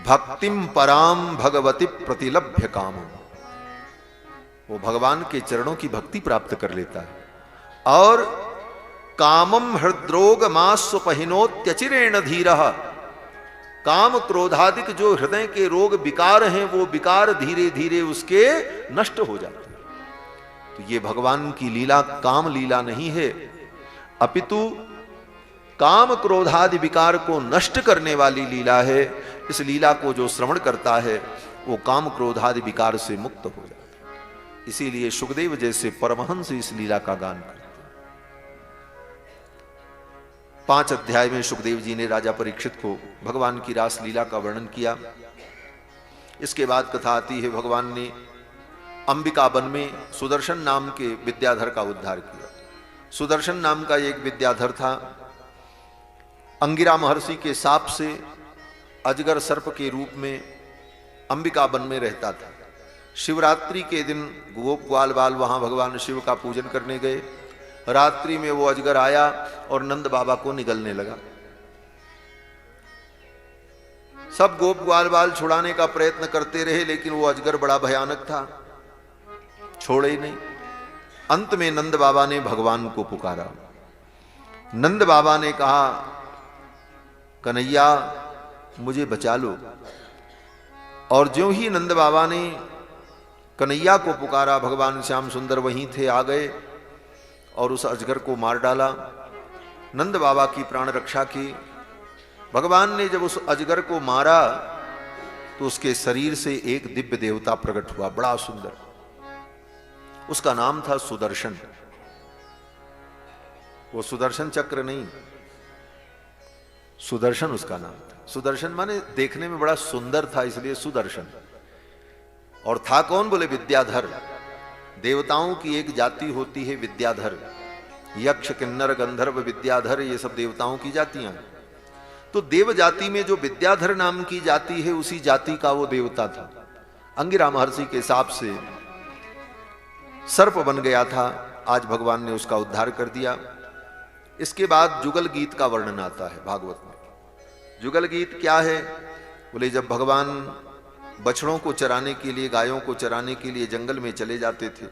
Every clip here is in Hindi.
भक्तिम पराम भगवती प्रतिलभ्य काम, वो भगवान के चरणों की भक्ति प्राप्त कर लेता है। और कामम हृद्रोग मास्वपहिनोत्यचिरेण धीरः, काम क्रोधादिक जो हृदय के रोग विकार हैं वो विकार धीरे धीरे उसके नष्ट हो जाते हैं। तो ये भगवान की लीला काम लीला नहीं है, अपितु काम क्रोधादि विकार को नष्ट करने वाली लीला है। इस लीला को जो श्रवण करता है वो काम क्रोधादि विकार से मुक्त हो जाता है। इसीलिए सुखदेव जैसे परमहंस इस लीला का गान करते हैं। 5 अध्याय में सुखदेव जी ने राजा परीक्षित को भगवान की रास लीला का वर्णन किया। इसके बाद कथा आती है, भगवान ने अंबिका वन में सुदर्शन नाम के विद्याधर का उद्धार किया। सुदर्शन नाम का एक विद्याधर था, अंगिरा महर्षि के शाप से अजगर सर्प के रूप में अंबिका वन में रहता था। शिवरात्रि के दिन गोप ग्वाल बाल वहां भगवान शिव का पूजन करने गए। रात्रि में वो अजगर आया और नंद बाबा को निगलने लगा। सब गोप ग्वाल बाल छुड़ाने का प्रयत्न करते रहे, लेकिन वो अजगर बड़ा भयानक था, छोड़े ही नहीं। अंत में नंद बाबा ने भगवान को पुकारा। नंद बाबा ने कहा, कन्हैया मुझे बचा लो। और ज्यों ही नंद बाबा ने कन्हैया को पुकारा, भगवान श्याम सुंदर वहीं थे, आ गए और उस अजगर को मार डाला। नंद बाबा की प्राण रक्षा की। भगवान ने जब उस अजगर को मारा तो उसके शरीर से एक दिव्य देवता प्रकट हुआ, बड़ा सुंदर। उसका नाम था सुदर्शन। वो सुदर्शन चक्र नहीं, सुदर्शन उसका नाम था। सुदर्शन माने देखने में बड़ा सुंदर था, इसलिए सुदर्शन। और था कौन? बोले विद्याधर। देवताओं की एक जाति होती है विद्याधर, यक्ष किन्नर गंधर्व विद्याधर, ये सब देवताओं की जातियां। तो देव जाति में जो विद्याधर नाम की जाति है, उसी जाति का वो देवता था। अंगिरा महर्षि के हिसाब से सर्प बन गया था। आज भगवान ने उसका उद्धार कर दिया। इसके बाद जुगल गीत का वर्णन आता है भागवत में। जुगल गीत क्या है? बोले जब भगवान बछड़ों को चराने के लिए, गायों को चराने के लिए जंगल में चले जाते थे,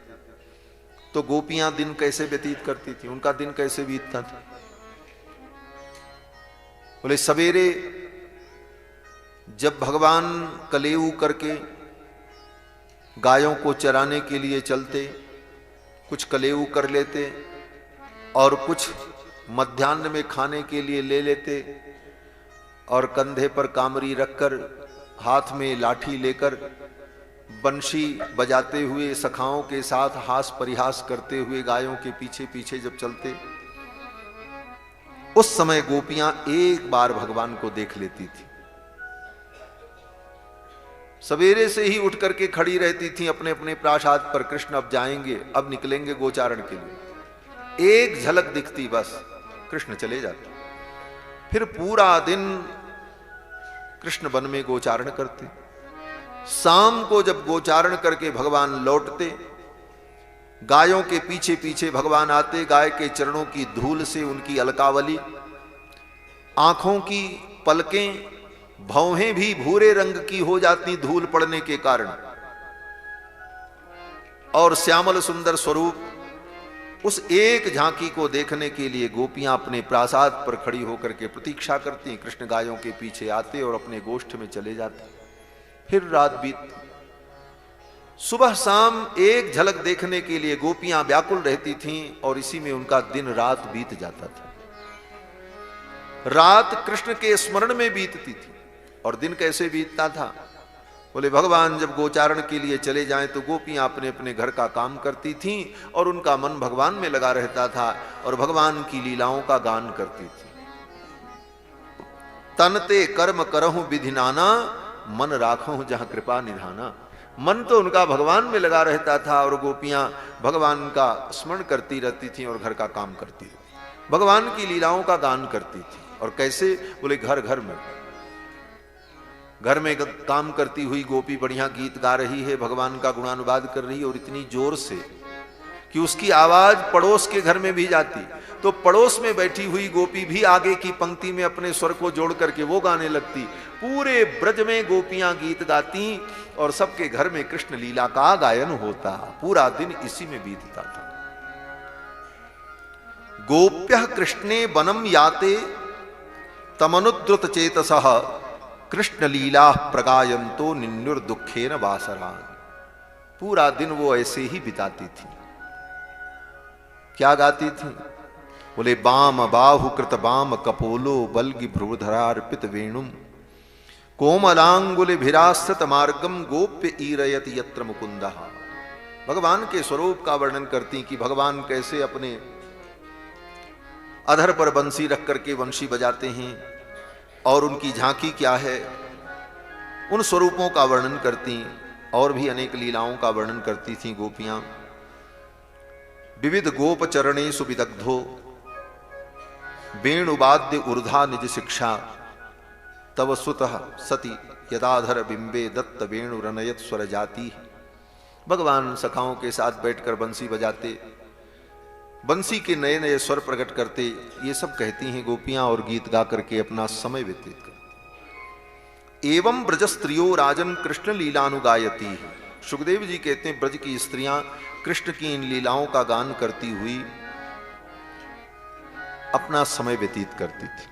तो गोपियां दिन कैसे व्यतीत करती थी, उनका दिन कैसे बीतता था? बोले सवेरे जब भगवान कलेऊ करके गायों को चराने के लिए चलते, कुछ कलेऊ कर लेते और कुछ मध्याह्न में खाने के लिए ले लेते, और कंधे पर कामरी रखकर, हाथ में लाठी लेकर, बंशी बजाते हुए सखाओं के साथ हास परिहास करते हुए गायों के पीछे पीछे जब चलते, उस समय गोपियां एक बार भगवान को देख लेती थी। सवेरे से ही उठ करके खड़ी रहती थी अपने अपने प्रासाद पर। कृष्ण अब जाएंगे, अब निकलेंगे गोचारण के लिए। एक झलक दिखती, बस कृष्ण चले जाते। फिर पूरा दिन कृष्ण वन में गोचारण करते। शाम को जब गोचारण करके भगवान लौटते, गायों के पीछे पीछे भगवान आते। गाय के चरणों की धूल से उनकी अलकावली, आंखों की पलकें, भौहें भी भूरे रंग की हो जाती धूल पड़ने के कारण, और श्यामल सुंदर स्वरूप। उस एक झांकी को देखने के लिए गोपियां अपने प्रासाद पर खड़ी होकर के प्रतीक्षा करती। कृष्ण गायों के पीछे आते और अपने गोष्ठ में चले जाते। फिर रात बीत, सुबह शाम एक झलक देखने के लिए गोपियां व्याकुल रहती थीं, और इसी में उनका दिन रात बीत जाता था। रात कृष्ण के स्मरण में बीतती थी, और दिन कैसे बीतता था? बोले भगवान जब गोचारण के लिए चले जाएं तो गोपियां अपने अपने घर का काम करती थीं, और उनका मन भगवान में लगा रहता था, और भगवान की लीलाओं का गान करती थी। तनते कर्म करहूं विधि नाना, मन राखूं जहां कृपा निधाना। मन तो उनका भगवान में लगा रहता था, और गोपियां भगवान का स्मरण करती रहती थीं और घर का काम करती थी, भगवान की लीलाओं का गान करती थी। और कैसे? बोले घर घर में, घर में काम करती हुई गोपी बढ़िया गीत गा रही है, भगवान का गुणानुवाद कर रही है, और इतनी जोर से कि उसकी आवाज पड़ोस के घर में भी जाती, तो पड़ोस में बैठी हुई गोपी भी आगे की पंक्ति में अपने स्वर को जोड़ करके वो गाने लगती। पूरे ब्रज में गोपियां गीत गाती और सबके घर में कृष्ण लीला का गायन होता। पूरा दिन इसी में बीतता था। गोप्यः कृष्णे वनम याते तमनुद्रुत चेतसः कृष्ण लीला प्रगायंतो निन्युर्दुखेन वासरान। पूरा दिन वो ऐसे ही बिताती थी। क्या गाती थी? बोले बाम बाहु कृत बाम कपोलो बल्गि भ्रुवधरार्पित वेणुम कोमलांगुल भिरासत मार्गम गोप्य ईरयत यत्र मुकुंदः। भगवान के स्वरूप का वर्णन करती कि भगवान कैसे अपने अधर पर बंसी रख करके वंशी बजाते हैं और उनकी झांकी क्या है, उन स्वरूपों का वर्णन करती। और भी अनेक लीलाओं का वर्णन करती थी गोपियां। विविध गोप चरणे सुविदग्धो वेणुवाद्य ऊर्धा निज शिक्षा तव सुतः सती यदाधर बिंबे दत्त वेणु रनयत स्वर जाती। भगवान सखाओं के साथ बैठकर बंसी बजाते, बंसी के नए नए स्वर प्रकट करते। ये सब कहती हैं गोपियां और गीत गा करके अपना समय व्यतीत करते। एवं ब्रज स्त्रियों राजन कृष्ण लीलानुगायती। सुखदेव जी कहते हैं ब्रज की स्त्रियां कृष्ण की इन लीलाओं का गान करती हुई अपना समय व्यतीत करती थी।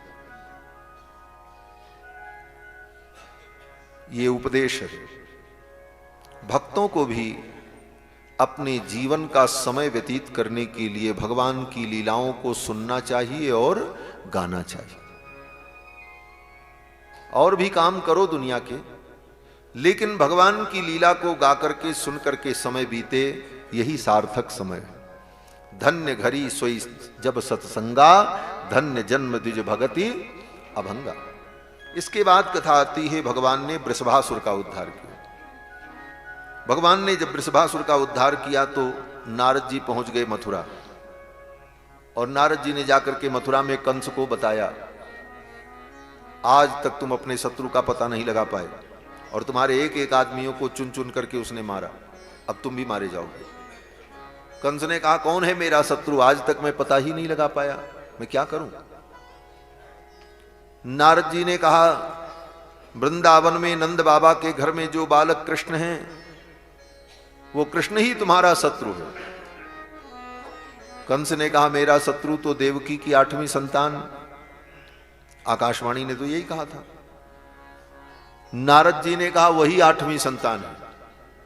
ये उपदेश है भक्तों को भी अपने जीवन का समय व्यतीत करने के लिए भगवान की लीलाओं को सुनना चाहिए और गाना चाहिए। और भी काम करो दुनिया के, लेकिन भगवान की लीला को गा करके सुन करके समय बीते, यही सार्थक समय है। धन्य घड़ी सोई जब सत्संगा धन्य जन्म द्विज भगति अभंगा। इसके बाद कथा आती है भगवान ने वृषभासुर का उद्धार किया। भगवान ने जब वृषभासुर का उद्धार किया तो नारद जी पहुंच गए मथुरा, और नारद जी ने जाकर के मथुरा में कंस को बताया, आज तक तुम अपने शत्रु का पता नहीं लगा पाए और तुम्हारे एक एक आदमियों को चुन चुन करके उसने मारा, अब तुम भी मारे जाओगे। कंस ने कहा कौन है मेरा शत्रु, आज तक मैं पता ही नहीं लगा पाया, मैं क्या करूं। नारद जी ने कहा वृंदावन में नंद बाबा के घर में जो बालक कृष्ण हैं वो कृष्ण ही तुम्हारा शत्रु है। कंस ने कहा मेरा शत्रु तो देवकी की 8वीं संतान, आकाशवाणी ने तो यही कहा था। नारद जी ने कहा वही 8वीं संतान है।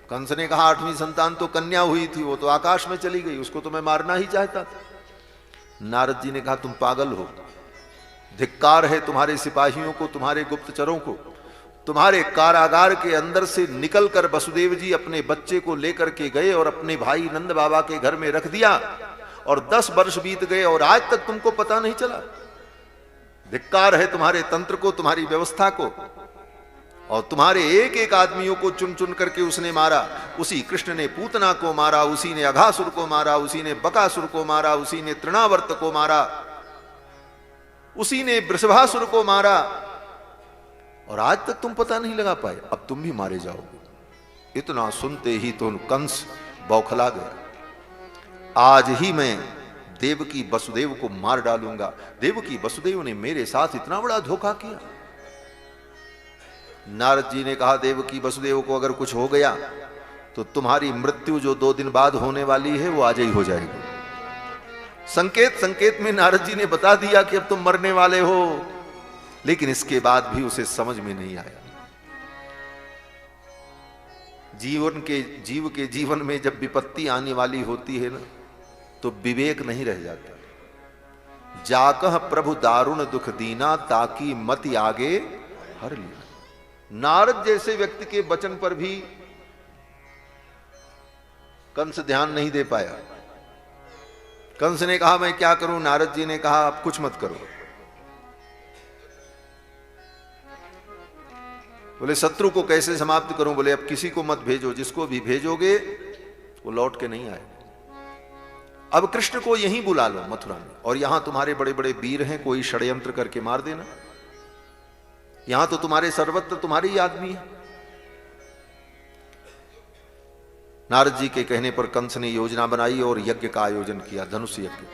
कंस ने कहा 8वीं संतान तो कन्या हुई थी, वो तो आकाश में चली गई, उसको तो मैं मारना ही चाहता था। नारद जी ने कहा तुम पागल हो, धिक्कार है तुम्हारे सिपाहियों को, तुम्हारे गुप्तचरों को। तुम्हारे कारागार के अंदर से निकलकर वसुदेव जी अपने बच्चे को लेकर के गए और अपने भाई नंद बाबा के घर में रख दिया, और 10 वर्ष बीत गए और आज तक तुमको पता नहीं चला। धिक्कार है तुम्हारे तंत्र को, तुम्हारी व्यवस्था को। और तुम्हारे एक एक आदमियों को चुन चुन करके उसने मारा। उसी कृष्ण ने पूतना को मारा, उसी ने अघासुर को मारा, उसी ने बकासुर को मारा, उसी ने तृणावर्त को मारा, उसी ने वृषभासुर को मारा, और आज तक तुम पता नहीं लगा पाए, अब तुम भी मारे जाओगे। इतना सुनते ही तो कंस बौखला गया। आज ही मैं देवकी वसुदेव को मार डालूंगा। देवकी वसुदेव ने मेरे साथ इतना बड़ा धोखा किया। नारद जी ने कहा देवकी वसुदेव को अगर कुछ हो गया तो तुम्हारी मृत्यु जो 2 दिन बाद होने वाली है वो आज ही हो जाएगी। संकेत संकेत में नारद जी ने बता दिया कि अब तुम मरने वाले हो, लेकिन इसके बाद भी उसे समझ में नहीं आया। जीव के जीवन में जब विपत्ति आने वाली होती है ना, तो विवेक नहीं रह जाता। जाकह प्रभु दारुण दुख दीना ताकि मति आगे हर लिया। नारद जैसे व्यक्ति के वचन पर भी कंस ध्यान नहीं दे पाया। कंस ने कहा मैं क्या करूं, नारद जी ने कहा आप कुछ मत करो। बोले शत्रु को कैसे समाप्त करूं, बोले अब किसी को मत भेजो, जिसको भी भेजोगे वो लौट के नहीं आएगा। अब कृष्ण को यहीं बुला लो मथुरा में, और यहां तुम्हारे बड़े बड़े वीर हैं, कोई षड्यंत्र करके मार देना। यहां तो तुम्हारे सर्वत्र तुम्हारे ही आदमी है। नारद जी के कहने पर कंस ने योजना बनाई और यज्ञ का आयोजन किया, धनुष यज्ञ।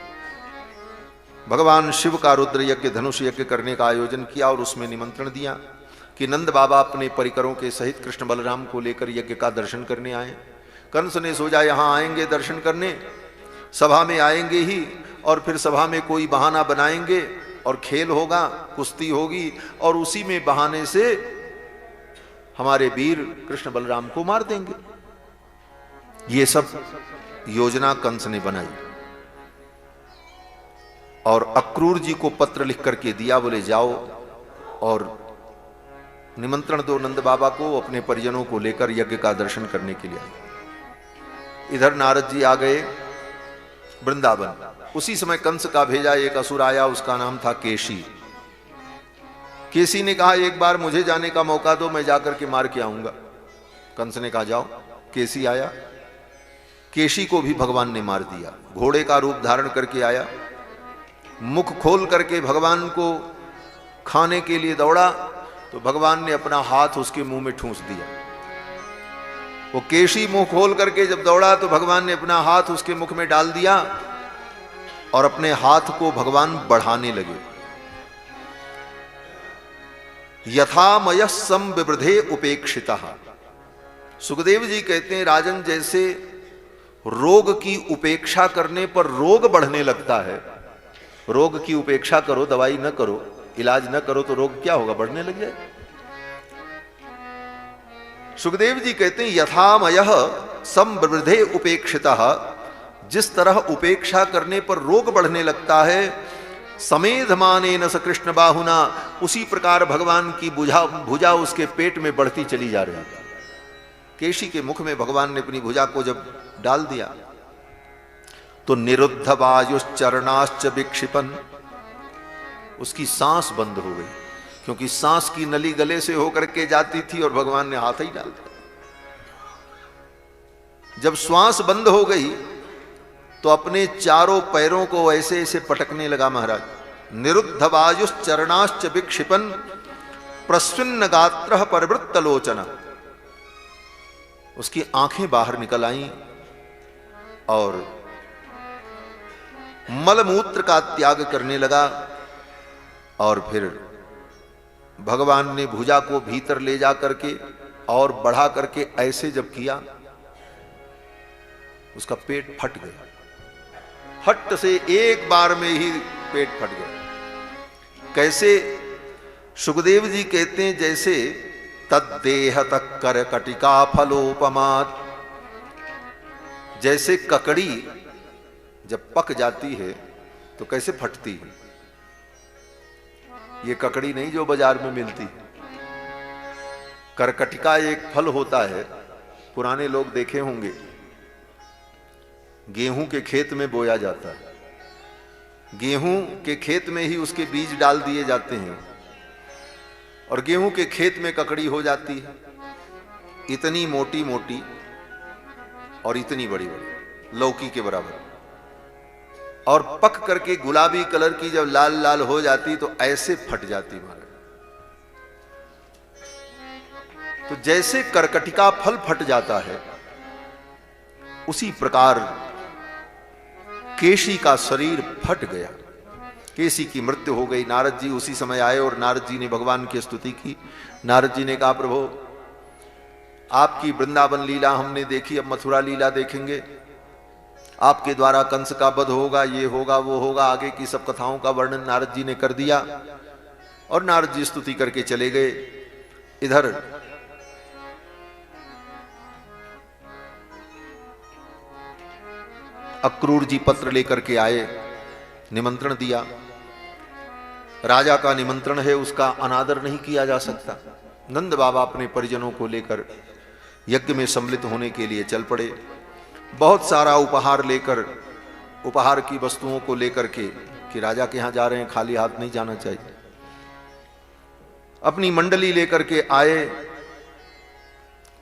भगवान शिव का रुद्र यज्ञ, धनुष यज्ञ करने का आयोजन किया और उसमें निमंत्रण दिया कि नंद बाबा अपने परिकरों के सहित कृष्ण बलराम को लेकर यज्ञ का दर्शन करने आए। कंस ने सोचा यहाँ आएंगे दर्शन करने, सभा में आएंगे ही और फिर सभा में कोई बहाना बनाएंगे और खेल होगा, कुश्ती होगी और उसी में बहाने से हमारे वीर कृष्ण बलराम को मार देंगे। ये सब योजना कंस ने बनाई और अक्रूर जी को पत्र लिख करके दिया, बोले जाओ और निमंत्रण दो नंद बाबा को, अपने परिजनों को लेकर यज्ञ का दर्शन करने के लिए। इधर नारद जी आ गए वृंदावन। उसी समय कंस का भेजा एक असुर आया, उसका नाम था केशी। केसी ने कहा एक बार मुझे जाने का मौका दो, मैं जाकर के मार के आऊंगा। कंस ने कहा जाओ। केसी आया, केशी को भी भगवान ने मार दिया। घोड़े का रूप धारण करके आया, मुख खोल करके भगवान को खाने के लिए दौड़ा तो भगवान ने अपना हाथ उसके मुंह में ठूंस दिया। वो केशी मुंह खोल करके जब दौड़ा तो भगवान ने अपना हाथ उसके मुख में डाल दिया और अपने हाथ को भगवान बढ़ाने लगे। यथामय सम विवृधे उपेक्षितः। सुखदेव जी कहते हैं राजन, जैसे रोग की उपेक्षा करने पर रोग बढ़ने लगता है, रोग की उपेक्षा करो, दवाई न करो, इलाज न करो तो रोग क्या होगा, बढ़ने लग जाए। सुखदेव जी कहते हैं यथामयः संवृद्धे उपेक्षितः, जिस तरह उपेक्षा करने पर रोग बढ़ने लगता है, समेधमानेन स कृष्ण बाहुना, उसी प्रकार भगवान की भुजा उसके पेट में बढ़ती चली जा रही है। केशी के मुख में भगवान ने अपनी भुजा को जब डाल दिया तो निरुद्ध वायुश्चरणाश्च विक्षिपन, उसकी सांस बंद हो गई, क्योंकि सांस की नली गले से होकर के जाती थी और भगवान ने हाथ ही डाल दिया। जब श्वास बंद हो गई तो अपने चारों पैरों को ऐसे ऐसे पटकने लगा महाराज। निरुद्ध वायुश्चरणाश्च विक्षिपन प्रस्विन्न गात्रः परिवृत्त लोचन, उसकी आंखें बाहर निकल आईं और मलमूत्र का त्याग करने लगा। और फिर भगवान ने भुजा को भीतर ले जा करके और बढ़ा करके ऐसे जब किया, उसका पेट फट गया। फट से एक बार में ही पेट फट गया। कैसे? सुखदेव जी कहते हैं जैसे तद्देह तक कर कटिका फलोपमात, जैसे ककड़ी जब पक जाती है तो कैसे फटती है। ये ककड़ी नहीं जो बाजार में मिलती, करकटिका एक फल होता है, पुराने लोग देखे होंगे, गेहूं के खेत में बोया जाता है। गेहूं के खेत में ही उसके बीज डाल दिए जाते हैं और गेहूं के खेत में ककड़ी हो जाती है, इतनी मोटी मोटी और इतनी बड़ी बड़ी, लौकी के बराबर, और पक करके गुलाबी कलर की जब लाल लाल हो जाती तो ऐसे फट जाती महाराज। तो जैसे करकटिका फल फट जाता है, उसी प्रकार केशी का शरीर फट गया, केशी की मृत्यु हो गई। नारद जी उसी समय आए और नारद जी ने भगवान की स्तुति की। नारद जी ने कहा प्रभु आपकी वृंदावन लीला हमने देखी, अब मथुरा लीला देखेंगे। आपके द्वारा कंस का वध होगा, ये होगा वो होगा, आगे की सब कथाओं का वर्णन नारद जी ने कर दिया और नारद जी स्तुति करके चले गए। इधर अक्रूर जी पत्र लेकर के आए, निमंत्रण दिया। राजा का निमंत्रण है, उसका अनादर नहीं किया जा सकता। नंद बाबा अपने परिजनों को लेकर यज्ञ में सम्मिलित होने के लिए चल पड़े। बहुत सारा उपहार लेकर, उपहार की वस्तुओं को लेकर के कि राजा के यहां जा रहे हैं, खाली हाथ नहीं जाना चाहिए। अपनी मंडली लेकर के आए,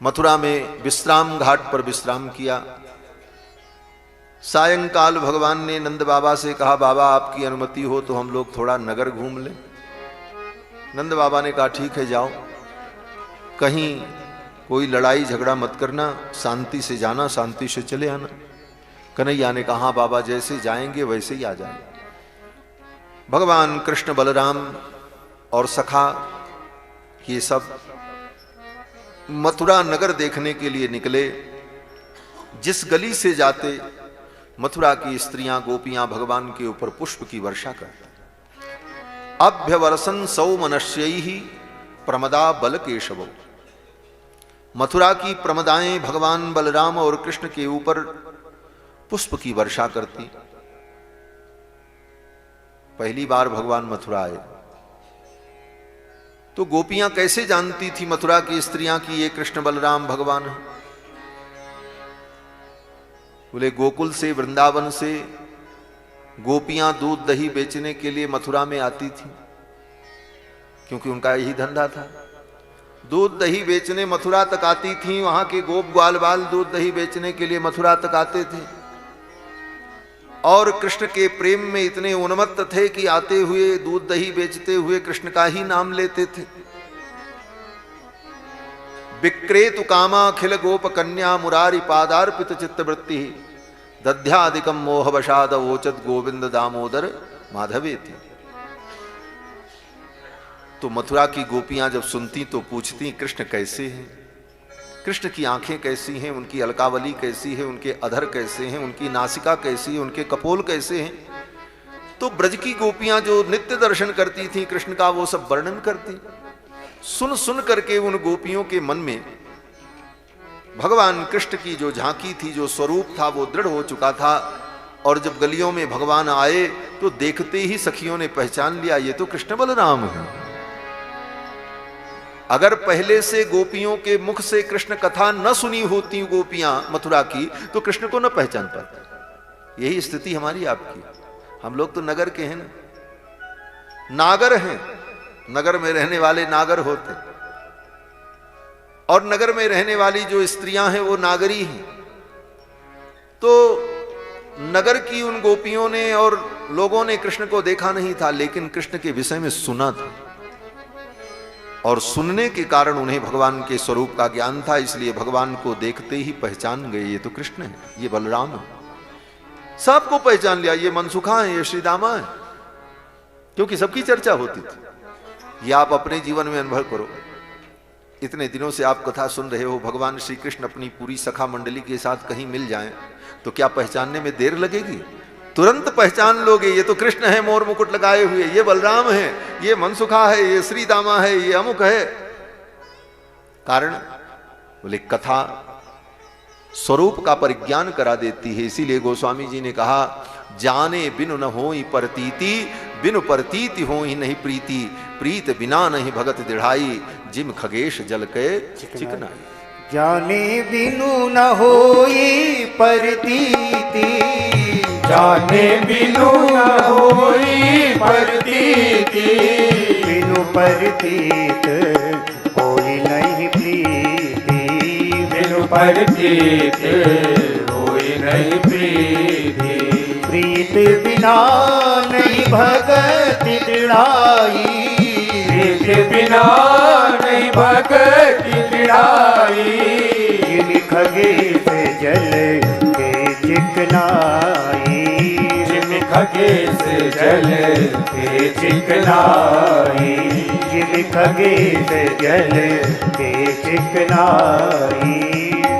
मथुरा में विश्राम घाट पर विश्राम किया। सायंकाल भगवान ने नंद बाबा से कहा बाबा आपकी अनुमति हो तो हम लोग थोड़ा नगर घूम लें। नंद बाबा ने कहा ठीक है जाओ। कहीं कोई लड़ाई झगड़ा मत करना, शांति से जाना, शांति से चले आना। कन्हैया ने कहा बाबा जैसे जाएंगे वैसे ही आ जाएंगे। भगवान कृष्ण, बलराम और सखा ये सब मथुरा नगर देखने के लिए निकले। जिस गली से जाते मथुरा की स्त्रियां गोपियां भगवान के ऊपर पुष्प की वर्षा करते। अभ्यवर्षन् सौमनस्यैहि प्रमदा बल केशवो। मथुरा की प्रमदाएं भगवान बलराम और कृष्ण के ऊपर पुष्प की वर्षा करती। पहली बार भगवान मथुरा आए तो गोपियां कैसे जानती थी मथुरा की स्त्रियां कि ये कृष्ण बलराम भगवान है? बोले गोकुल से, वृंदावन से गोपियां दूध दही बेचने के लिए मथुरा में आती थी, क्योंकि उनका यही धंधा था। दूध दही बेचने मथुरा तक आती थी। वहां के गोप ग्वाल बाल दूध दही बेचने के लिए मथुरा तक आते थे और कृष्ण के प्रेम में इतने उन्मत्त थे कि आते हुए दूध दही बेचते हुए कृष्ण का ही नाम लेते थे। विक्रेतु कामा अखिल गोप कन्या मुरारी पादार्पित चित्तवृत्ति दध्यादिकम मोहवशाद वोचत गोविंद दामोदर माधवेति। तो मथुरा की गोपियां जब सुनती तो पूछती कृष्ण कैसे हैं, कृष्ण की आंखें कैसी हैं, उनकी अलकावली कैसी है, उनके अधर कैसे हैं, उनकी नासिका कैसी है, उनके कपोल कैसे हैं। तो ब्रज की गोपियां जो नित्य दर्शन करती थी कृष्ण का वो सब वर्णन करती। सुन सुन करके उन गोपियों के मन में भगवान कृष्ण की जो झांकी थी, जो स्वरूप था वो दृढ़ हो चुका था। और जब गलियों में भगवान आए तो देखते ही सखियों ने पहचान लिया ये तो कृष्ण बलराम है। अगर पहले से गोपियों के मुख से कृष्ण कथा न सुनी होती गोपियां मथुरा की तो कृष्ण को न पहचान पाते। यही स्थिति हमारी आपकी। हम लोग तो नगर के हैं ना, नागर हैं, नगर में रहने वाले नागर होते और नगर में रहने वाली जो स्त्रियां हैं वो नागरी हैं। तो नगर की उन गोपियों ने और लोगों ने कृष्ण को देखा नहीं था, लेकिन कृष्ण के विषय में सुना था और सुनने के कारण उन्हें भगवान के स्वरूप का ज्ञान था। इसलिए भगवान को देखते ही पहचान गए ये तो कृष्ण है, ये बलराम है। सबको पहचान लिया ये मनसुखा है, ये श्रीदामा है, क्योंकि सबकी चर्चा होती थी। ये आप अपने जीवन में अनुभव करो। इतने दिनों से आप कथा सुन रहे हो, भगवान श्री कृष्ण अपनी पूरी सखा मंडली के साथ कहीं मिल जाएं तो क्या पहचानने में देर लगेगी? तुरंत पहचान लोगे ये तो कृष्ण है मोर मुकुट लगाए हुए, ये बलराम है, ये मनसुखा है, ये श्रीदामा है, ये अमुक है। कारण बोले कथा स्वरूप का परिज्ञान करा देती है। इसीलिए गोस्वामी जी ने कहा जाने बिनु न होई परतीति, बिनु परतीति होई नहीं प्रीति, प्रीत बिना नहीं भगत दृढ़ाई, जिम खगेश जल के चिकनाई। जाने बिनु न होई परतीति, जाने बिनु न होई परतीति, बिनु परतीत होई नहीं प्रीति, बिनु परतीत होई नहीं प्रीति, प्रीत बिना नहीं भगति दृढ़ाई, प्रीत बिना नहीं भगति दृढ़ाई, जिम खगेश जल के चिकनाई, जिम खगेश जल के चिकनाई, जिम खगेश जल के चिकनाई,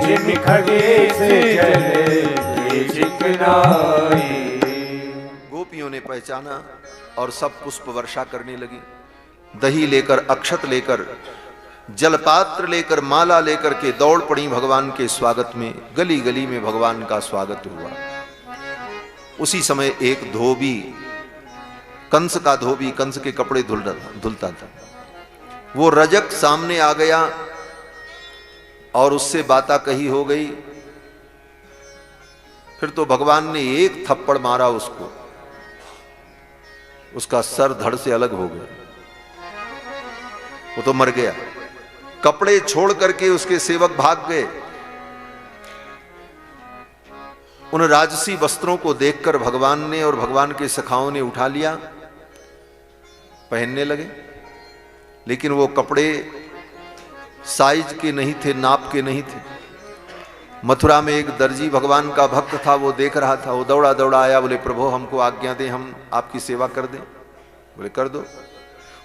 जिम खगेश जल के चिकनाई। गोपियों ने पहचाना और सब पुष्प वर्षा करने लगी। दही लेकर, अक्षत लेकर, जलपात्र लेकर, माला लेकर के दौड़ पड़ी भगवान के स्वागत में। गली गली में भगवान का स्वागत हुआ। उसी समय एक धोबी, कंस का धोबी, कंस के कपड़े धुलता था, वो रजक सामने आ गया और उससे बाता कही हो गई। फिर तो भगवान ने एक थप्पड़ मारा उसको, उसका सर धड़ से अलग हो गया, वो तो मर गया। कपड़े छोड़ करके उसके सेवक भाग गए। उन राजसी वस्त्रों को देखकर भगवान ने और भगवान के सखाओं ने उठा लिया, पहनने लगे। लेकिन वो कपड़े साइज के नहीं थे, नाप के नहीं थे। मथुरा में एक दर्जी भगवान का भक्त था, वो देख रहा था, वो दौड़ा दौड़ा आया, बोले प्रभु हमको आज्ञा दें, हम आपकी सेवा कर दें। बोले कर दो।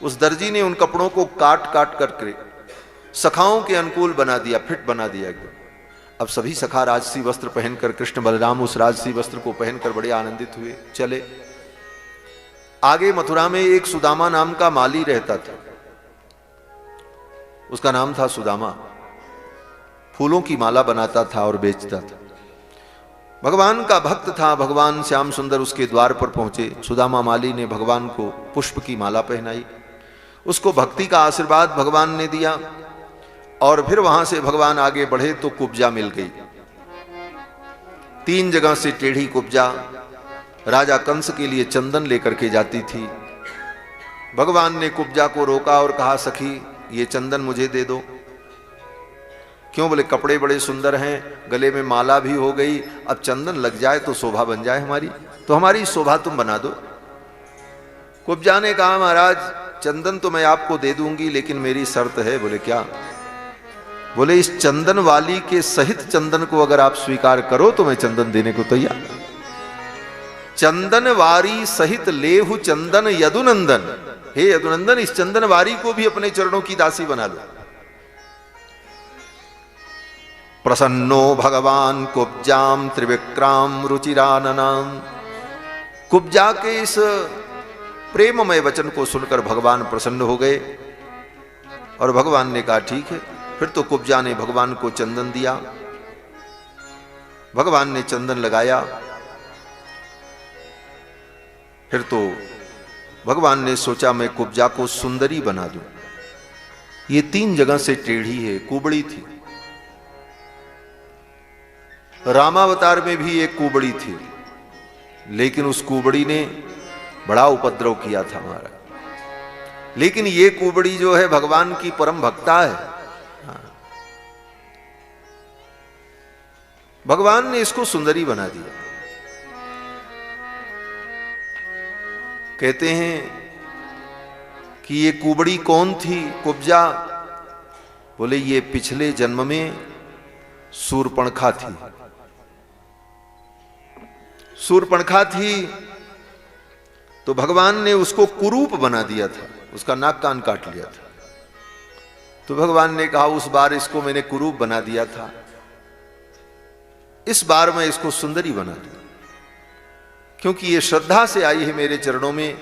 उस दर्जी ने उन कपड़ों को काट काट करके सखाओं के अनुकूल बना दिया, फिट बना दिया एकदम। अब सभी सखा राजसी वस्त्र पहनकर, कृष्ण बलराम उस राजसी वस्त्र को पहनकर बड़े आनंदित हुए। चले आगे मथुरा में एक सुदामा नाम का माली रहता था, उसका नाम था सुदामा। फूलों की माला बनाता था और बेचता था। भगवान का भक्त था। भगवान श्याम सुंदर उसके द्वार पर पहुंचे। सुदामा माली ने भगवान को पुष्प की माला पहनाई, उसको भक्ति का आशीर्वाद भगवान ने दिया। और फिर वहां से भगवान आगे बढ़े तो कुब्जा मिल गई। 3 जगह से टेढ़ी कुब्जा राजा कंस के लिए चंदन लेकर के जाती थी। भगवान ने कुब्जा को रोका और कहा सखी ये चंदन मुझे दे दो। क्यों? बोले कपड़े बड़े सुंदर हैं, गले में माला भी हो गई, अब चंदन लग जाए तो शोभा बन जाए हमारी, तो हमारी शोभा तुम बना दो। कुब्जा ने कहा महाराज चंदन तो मैं आपको दे दूंगी, लेकिन मेरी शर्त है। बोले क्या? बोले इस चंदन वाली के सहित चंदन को अगर आप स्वीकार करो तो मैं चंदन देने को तैयार। चंदन वारी सहित लेहु चंदन यदुनंदन। हे यदुनंदन, इस चंदन वारी को भी अपने चरणों की दासी बना लो। प्रसन्नो भगवान कुब्जाम त्रिविक्राम रुचिराननाम। कुब्जा के इस प्रेममय वचन को सुनकर भगवान प्रसन्न हो गए और भगवान ने कहा ठीक है। फिर तो कुब्जा ने भगवान को चंदन दिया। भगवान ने चंदन लगाया। फिर तो भगवान ने सोचा मैं कुब्जा को सुंदरी बना दूं। ये 3 जगह से टेढ़ी है, कुबड़ी थी। रामावतार में भी एक कुबड़ी थी, लेकिन उस कुबड़ी ने बड़ा उपद्रव किया था हमारा। लेकिन ये कुबड़ी जो है भगवान की परम भक्ता है। भगवान ने इसको सुंदरी बना दिया। कहते हैं कि ये कुबड़ी कौन थी कुब्जा? बोले ये पिछले जन्म में सूर्पणखा थी। सूर्पणखा थी तो भगवान ने उसको कुरूप बना दिया था, उसका नाक कान काट लिया था। तो भगवान ने कहा उस बार इसको मैंने कुरूप बना दिया था, इस बार मैं इसको सुंदरी बना दूं, क्योंकि ये श्रद्धा से आई है मेरे चरणों में।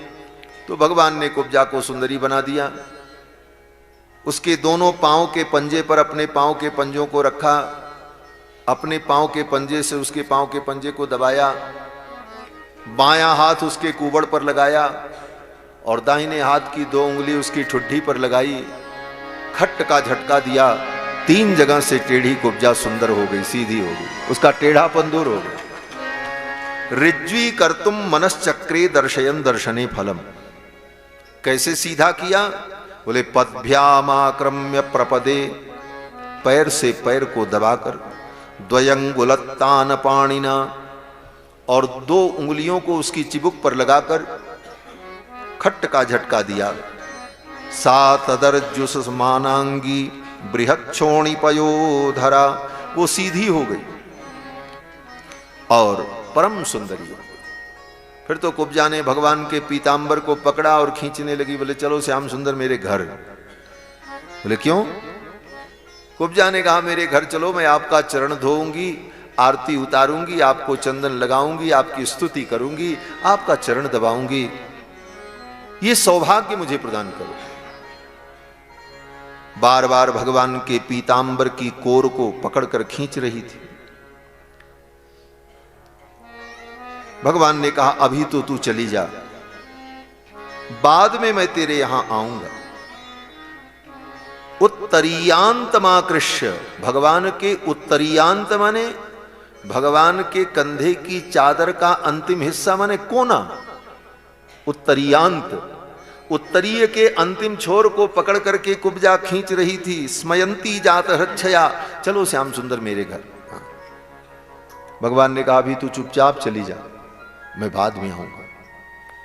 तो भगवान ने कुब्जा को सुंदरी बना दिया। उसके दोनों पांव के पंजे पर अपने पांव के पंजों को रखा, अपने पांव के पंजे से उसके पांव के पंजे को दबाया, बायां हाथ उसके कुबड़ पर लगाया और दाहिने हाथ की 2 उंगली उसकी ठुड्डी पर लगाई। खट का झटका दिया, 3 जगह से टेढ़ी कुब्जा सुंदर हो गई, सीधी हो गई, उसका टेढ़ापन दूर हो गया। ऋज्वी कर्तुम मनश्चक्रे दर्शयन दर्शने फलम। कैसे सीधा किया? बोले पदभ्यामाक्रम्य प्रपदे, पैर से पैर को दबाकर, द्वयंगुलत्तान पाणिना, और 2 उंगलियों को उसकी चिबुक पर लगाकर खट का झटका दिया। सातदर्जुसमानांगी बृहक्षोणिपयोधरा, वो सीधी हो गई और परम सुंदरी हो गई। फिर तो कुब्जा ने भगवान के पीतांबर को पकड़ा और खींचने लगी। बोले चलो श्याम सुंदर मेरे घर। बोले क्यों? कुब्जा ने कहा मेरे घर चलो, मैं आपका चरण धोऊंगी, आरती उतारूंगी, आपको चंदन लगाऊंगी, आपकी स्तुति करूंगी, आपका चरण दबाऊंगी, ये सौभाग्य मुझे प्रदान करो। बार बार भगवान के पीतांबर की कोर को पकड़कर खींच रही थी। भगवान ने कहा अभी तो तू चली जा, बाद में मैं तेरे यहां आऊंगा। उत्तरीयांतमाकृष्य, भगवान के उत्तरीयांत माने भगवान के कंधे की चादर का अंतिम हिस्सा माने कोना। उत्तरीयांत, उत्तरीय के अंतिम छोर को पकड़ करके कुब्जा खींच रही थी। स्मयंती जात हृच्छया, चलो श्याम सुंदर मेरे घर। भगवान ने कहा अभी तू चुपचाप चली जा, मैं बाद में आऊंगा।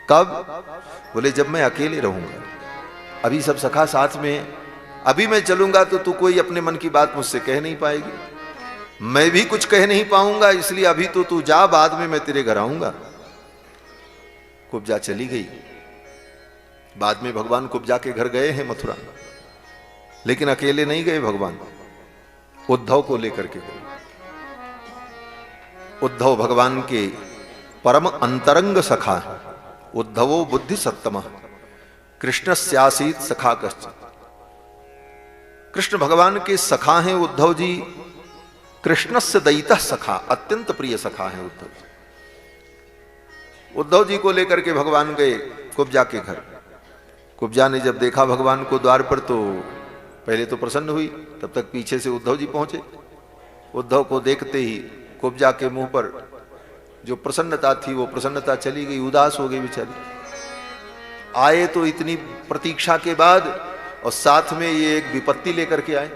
कब? बोले जब मैं अकेले रहूंगा। अभी सब सखा साथ में अभी मैं चलूंगा तो तू कोई अपने मन की बात मुझसे कह नहीं पाएगी, मैं भी कुछ कह नहीं पाऊंगा, इसलिए अभी तो तू जा, बाद में मैं तेरे घर आऊंगा। कुब्जा चली गई। बाद में भगवान कुब्जा के घर गए हैं मथुरा, लेकिन अकेले नहीं गए भगवान, उद्धव को लेकर के गए। उद्धव भगवान के परम अंतरंग सखा है। उद्धवो बुद्धि सत्तम कृष्णस्यासीत सखा कश्चित्। कृष्ण भगवान के सखा हैं उद्धव जी। कृष्णस्य दयितः सखा, अत्यंत प्रिय सखा हैं उद्धव जी। उद्धव जी को लेकर के भगवान गए कुब्जा के घर। कुब्जा ने जब देखा भगवान को द्वार पर तो पहले तो प्रसन्न हुई, तब तक पीछे से उद्धव जी पहुंचे। उद्धव को देखते ही कुब्जा के मुंह पर जो प्रसन्नता थी वो प्रसन्नता चली गई, उदास हो गई बेचारी। आए तो इतनी प्रतीक्षा के बाद, और साथ में ये एक विपत्ति लेकर के आए।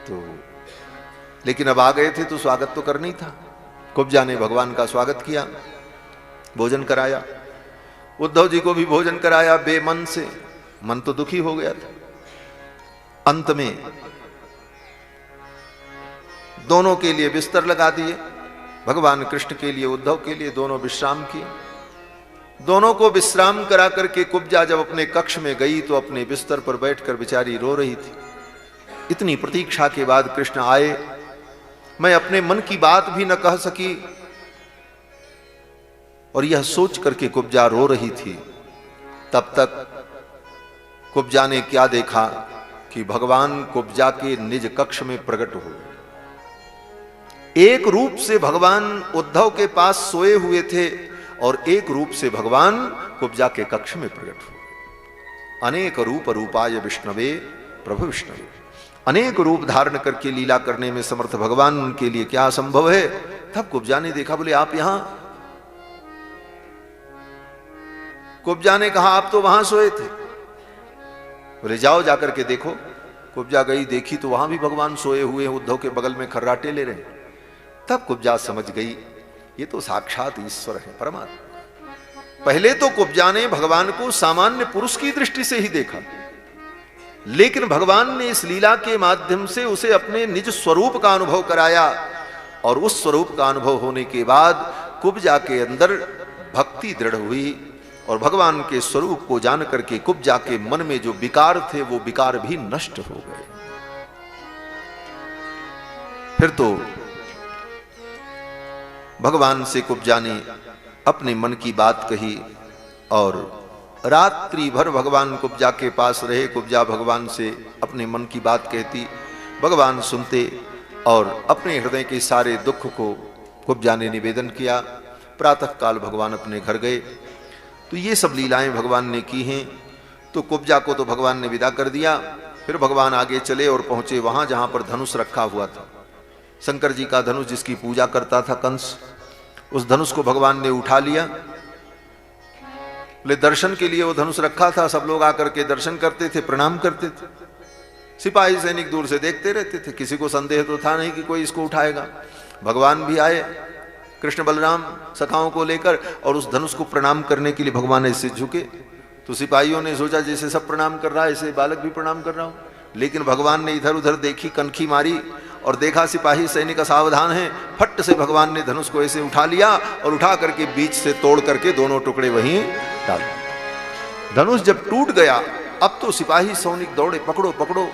तो लेकिन अब आ गए थे तो स्वागत तो करना ही था। कुब्जा ने भगवान का स्वागत किया, भोजन कराया। उद्धव जी को भी भोजन कराया बेमन से, मन तो दुखी हो गया था। अंत में दोनों के लिए बिस्तर लगा दिए, भगवान कृष्ण के लिए उद्धव के लिए, दोनों विश्राम किए। दोनों को विश्राम करा करके कुब्जा जब अपने कक्ष में गई तो अपने बिस्तर पर बैठकर बेचारी रो रही थी। इतनी प्रतीक्षा के बाद कृष्ण आए, मैं अपने मन की बात भी न कह सकी, और यह सोच करके कुब्जा रो रही थी। तब तक कुब्जा ने क्या देखा कि भगवान कुब्जा के निज कक्ष में प्रकट हो गए। एक रूप से भगवान उद्धव के पास सोए हुए थे और एक रूप से भगवान कुब्जा के कक्ष में प्रकट हुए। अनेक रूप रूपाय विष्णवे प्रभु विष्णवे। अनेक रूप धारण करके लीला करने में समर्थ भगवान, उनके लिए क्या असंभव है। तब कुब्जा ने देखा, बोले आप यहां। कुब्जा ने कहा आप तो वहां सोए थे। बोले जाओ जाकर के देखो। कुब्जा गई, देखी तो वहां भी भगवान सोए हुए हैं, उद्धव के बगल में खर्राटे ले रहे हैं। तब कुब्जा समझ गई ये तो साक्षात ईश्वर है, परमात्मा। पहले तो कुब्जा ने भगवान को सामान्य पुरुष की दृष्टि से ही देखा, लेकिन भगवान ने इस लीला के माध्यम से उसे अपने निज स्वरूप का अनुभव कराया, और उस स्वरूप का अनुभव होने के बाद कुब्जा के अंदर भक्ति दृढ़ हुई, और भगवान के स्वरूप को जान करके कुब्जा के मन में जो विकार थे वो विकार भी नष्ट हो गए। फिर तो भगवान से कुब्जा ने अपने मन की बात कही, और रात्रि भर भगवान कुब्जा के पास रहे। कुब्जा भगवान से अपने मन की बात कहती, भगवान सुनते, और अपने हृदय के सारे दुख को कुब्जा ने निवेदन किया। प्रातः काल भगवान अपने घर गए। तो ये सब लीलाएं भगवान ने की हैं। तो कुब्जा को तो भगवान ने विदा कर दिया। फिर भगवान आगे चले और पहुंचे वहां जहां पर धनुष रखा हुआ था। शंकर जी का धनुष जिसकी पूजा करता था कंस, उस धनुष को भगवान ने उठा लिया। बोले दर्शन के लिए वो धनुष रखा था, सब लोग आकर के दर्शन करते थे, प्रणाम करते थे। सिपाही सैनिक दूर से देखते रहते थे, किसी को संदेह तो था नहीं कि कोई इसको उठाएगा। भगवान भी आए कृष्ण बलराम सखाओं को लेकर, और उस धनुष को प्रणाम करने के लिए भगवान ऐसे झुके। तो सिपाहियों ने सोचा जैसे सब प्रणाम कर रहा है ऐसे बालक भी प्रणाम कर रहा हूं, लेकिन भगवान ने इधर उधर देखी, कनखी मारी और देखा सिपाही सैनिक असावधान है। फट से भगवान ने धनुष को ऐसे उठा लिया और उठा करके बीच से तोड़ करके दोनों टुकड़े वहीं डाल दिए। धनुष जब टूट गया, अब तो सिपाही सैनिक दौड़े, पकड़ो पकड़ो।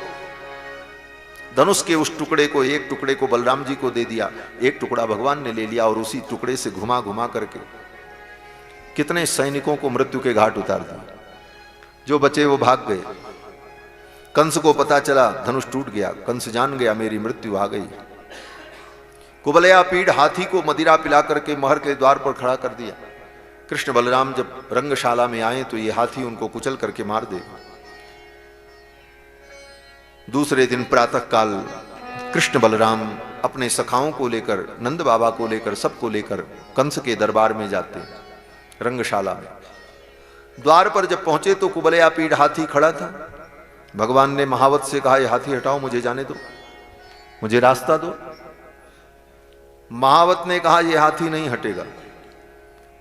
धनुष के उस टुकड़े को, एक टुकड़े को बलराम जी को दे दिया, एक टुकड़ा भगवान ने ले लिया और उसी टुकड़े से घुमा घुमा करके कितने सैनिकों को मृत्यु के घाट उतार दिया। जो बचे वो भाग गए। कंस को पता चला धनुष टूट गया, कंस जान गया मेरी मृत्यु आ गई। कुबलया पीड़ हाथी को मदिरा पिला करके महल के द्वार पर खड़ा कर दिया। कृष्ण बलराम जब रंगशाला में आए तो ये हाथी उनको कुचल करके मार देगा। दूसरे दिन प्रातः काल कृष्ण बलराम अपने सखाओं को लेकर, नंद बाबा को लेकर, सबको लेकर कंस के दरबार में जाते रंगशाला में। द्वार पर जब पहुंचे तो कुबलया पीड़ हाथी खड़ा था। भगवान ने महावत से कहा, ये हाथी हटाओ, मुझे जाने दो, मुझे रास्ता दो। महावत ने कहा, यह हाथी नहीं हटेगा।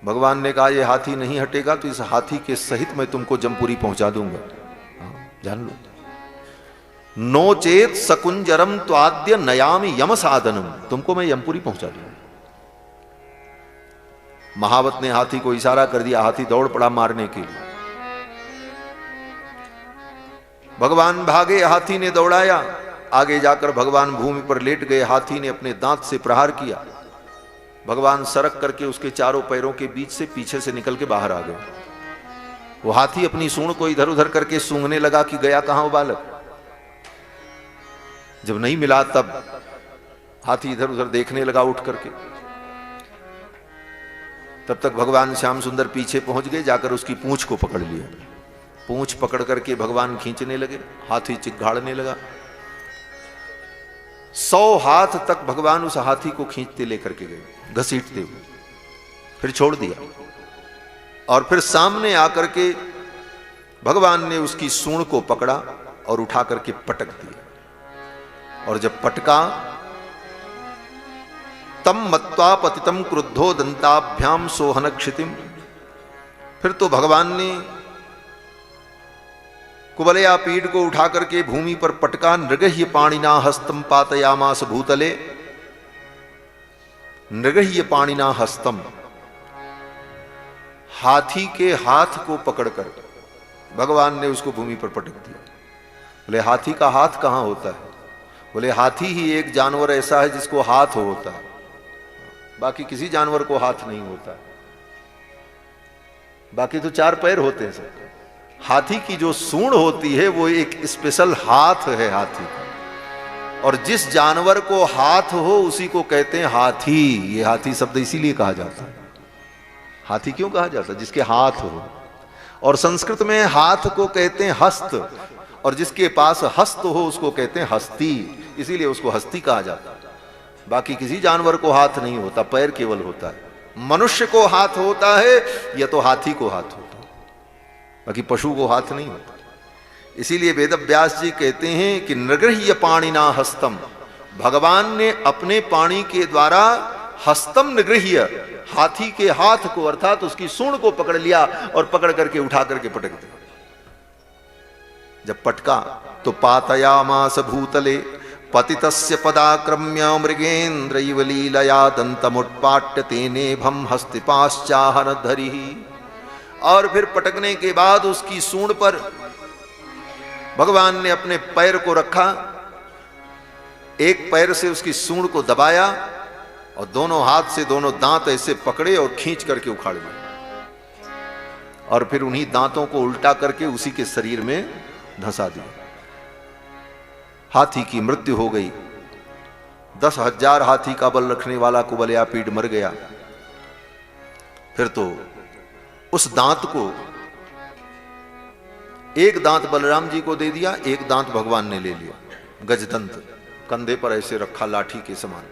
भगवान ने कहा ये हाथी नहीं हटेगा तो इस हाथी के सहित मैं तुमको जमपुरी पहुंचा दूंगा, जान लो। नो चेत सकुंजरम त्वाद्य नयामि यम साधनम, तुमको मैं यमपुरी पहुंचा दूंगा। महावत ने हाथी को इशारा कर दिया, हाथी दौड़ पड़ा मारने के लिए। भगवान भागे, हाथी ने दौड़ाया, आगे जाकर भगवान भूमि पर लेट गए। हाथी ने अपने दांत से प्रहार किया, भगवान सरक करके उसके चारों पैरों के बीच से पीछे से निकल के बाहर आ गए। वो हाथी अपनी सूंड को इधर उधर करके सूंघने लगा कि गया कहां वो बालक। जब नहीं मिला तब हाथी इधर उधर देखने लगा उठ करके। तब तक भगवान श्याम सुंदर पीछे पहुंच गए, जाकर उसकी पूंछ को पकड़ लिया। पूंछ पकड़ करके भगवान खींचने लगे, हाथी चिघाड़ने लगा। 100 हाथ तक भगवान उस हाथी को खींचते लेकर के गए, घसीटते हुए, फिर छोड़ दिया। और फिर सामने आकर के भगवान ने उसकी सूंड को पकड़ा और उठा करके पटक दिया। और जब पटका, तम मत्वा पतितम क्रुद्धो दंताभ्याम सोहन क्षितिम, फिर तो भगवान ने कुबलया पीठ को उठा करके भूमि पर पटका। नृगह्य पाणिना हस्तम पातयामास भूतले, नृगह्य पाणिना हस्तम, हाथी के हाथ को पकड़कर भगवान ने उसको भूमि पर पटक दिया। बोले हाथी का हाथ कहां होता है? बोले हाथी ही एक जानवर ऐसा है जिसको हाथ होता है, बाकी किसी जानवर को हाथ नहीं होता। बाकी तो 4 पैर होते हैं सब। हाथी की जो सूंड होती है वो एक स्पेशल हाथ है हाथी का। और जिस जानवर को हाथ हो उसी को कहते हैं हाथी। ये हाथी शब्द इसीलिए कहा जाता है। हाथी क्यों कहा जाता है? जिसके हाथ हो। और संस्कृत में हाथ को कहते हैं हस्त, और जिसके पास हस्त हो उसको कहते हैं हस्ती, इसीलिए उसको हस्ती कहा जाता है। बाकी किसी जानवर को हाथ नहीं होता, पैर केवल होता है। मनुष्य को हाथ होता है या तो हाथी को हाथ होता है, बाकी पशु को हाथ नहीं होता। इसीलिए वेद व्यास जी कहते हैं कि नृगह्य पाणिना हस्तम, भगवान ने अपने पाणी के द्वारा हस्तम निगृह्य, हाथी के हाथ को अर्थात उसकी सूंड को पकड़ लिया और पकड़ करके उठा करके पटक दिया। जब पटका तो पातयामास भूतले पतितस्य पदाक्रम्य मृगेन्द्र इव लीलया दंतमुत्पाट्य तेनेभम हस्तिपाश्चाहन धरिहि। और फिर पटकने के बाद उसकी सूंड पर भगवान ने अपने पैर को रखा, एक पैर से उसकी सूंड को दबाया और दोनों हाथ से दोनों दांत ऐसे पकड़े और खींच करके उखाड़ दिए। और फिर उन्हीं दांतों को उल्टा करके उसी के शरीर में धंसा दिया। हाथी की मृत्यु हो गई। 10,000 हाथी का बल रखने वाला कुबलया पीठ मर गया। फिर तो उस दांत को, एक दांत बलराम जी को दे दिया, एक दांत भगवान ने ले लिया। गजदंत कंधे पर ऐसे रखा लाठी के समान।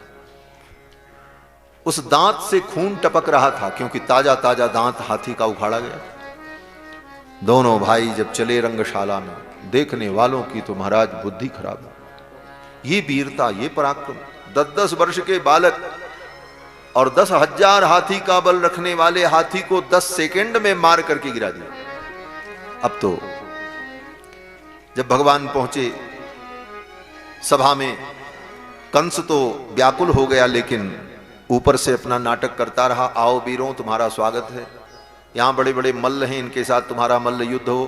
उस दांत से खून टपक रहा था क्योंकि ताजा ताजा दांत हाथी का उखाड़ा गया। दोनों भाई जब चले रंगशाला में, देखने वालों की तो महाराज बुद्धि खराब। ये वीरता, ये पराक्रम, 10-10 वर्ष के बालक और 10,000 हाथी का बल रखने वाले हाथी को 10 सेकंड में मार करके गिरा दिया। अब तो जब भगवान पहुंचे सभा में, कंस तो व्याकुल हो गया, लेकिन ऊपर से अपना नाटक करता रहा। आओ वीरों, तुम्हारा स्वागत है। यहां बड़े बड़े मल्ल हैं, इनके साथ तुम्हारा मल्ल युद्ध हो,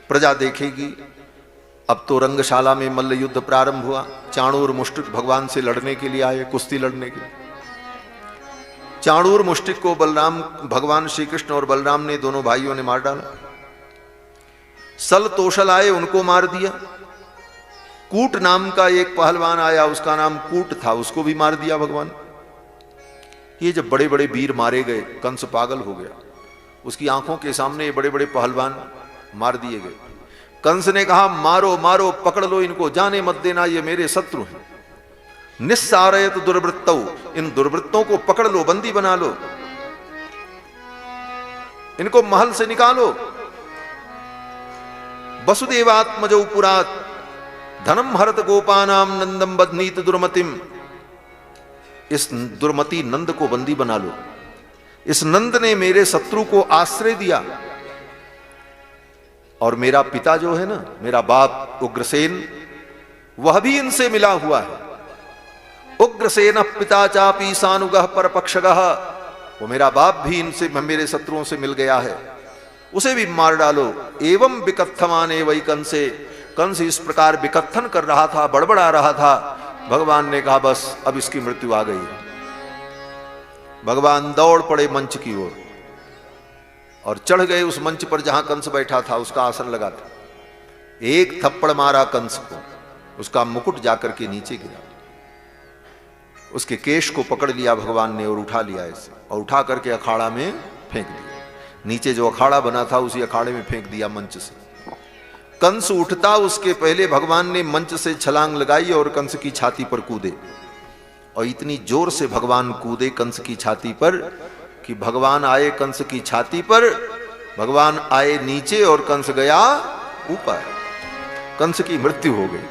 प्रजा देखेगी। अब तो रंगशाला में मल्ल युद्ध प्रारंभ हुआ। चाणूर मुष्टिक भगवान से लड़ने के लिए आए, कुश्ती लड़ने के लिए। चाणूर मुष्टिक को बलराम, भगवान श्री कृष्ण और बलराम ने, दोनों भाइयों ने मार डाला। सल तोषल आए, उनको मार दिया। कूट नाम का एक पहलवान आया, उसका नाम कूट था, उसको भी मार दिया भगवान। ये जब बड़े बड़े वीर मारे गए, कंस पागल हो गया। उसकी आंखों के सामने ये बड़े बड़े पहलवान मार दिए गए। कंस ने कहा, मारो मारो, पकड़ लो इनको, जाने मत देना, ये मेरे शत्रु हैं। निस्सारयत दुर्वृत्तौ, इन दुर्वृत्तों को पकड़ लो, बंदी बना लो, इनको महल से निकालो। वसुदेवात्मजौ पुरात धनम हरत गोपानाम नंदम बदनीत दुर्मतिम, इस दुर्मति नंद को बंदी बना लो। इस नंद ने मेरे शत्रु को आश्रय दिया, और मेरा पिता जो है ना, मेरा बाप उग्रसेन, वह भी इनसे मिला हुआ है। उग्रसेन पिता चापी सानुगः परपक्षगः, वो मेरा बाप भी इनसे, मेरे शत्रुओं से मिल गया है, उसे भी मार डालो। एवं विकथमाने वही कंसे, कंस इस प्रकार विकथन कर रहा था, बड़बड़ा रहा था। भगवान ने कहा बस अब इसकी मृत्यु आ गई। भगवान दौड़ पड़े मंच की ओर और चढ़ गए उस मंच पर जहां कंस बैठा था, उसका आसन लगा था। एक थप्पड़ मारा कंस को, उसका मुकुट जाकर के नीचे गिरा। उसके केश को पकड़ लिया भगवान ने और उठा लिया ऐसे, और उठा करके अखाड़ा में फेंक दिया। नीचे जो अखाड़ा बना था उसी अखाड़े में फेंक दिया मंच से। कंस उठता उसके पहले भगवान ने मंच से छलांग लगाई और कंस की छाती पर कूदे, और इतनी जोर से भगवान कूदे कंस की छाती पर कि भगवान आए कंस की छाती पर, भगवान आए नीचे और कंस गया ऊपर। कंस की मृत्यु हो गई।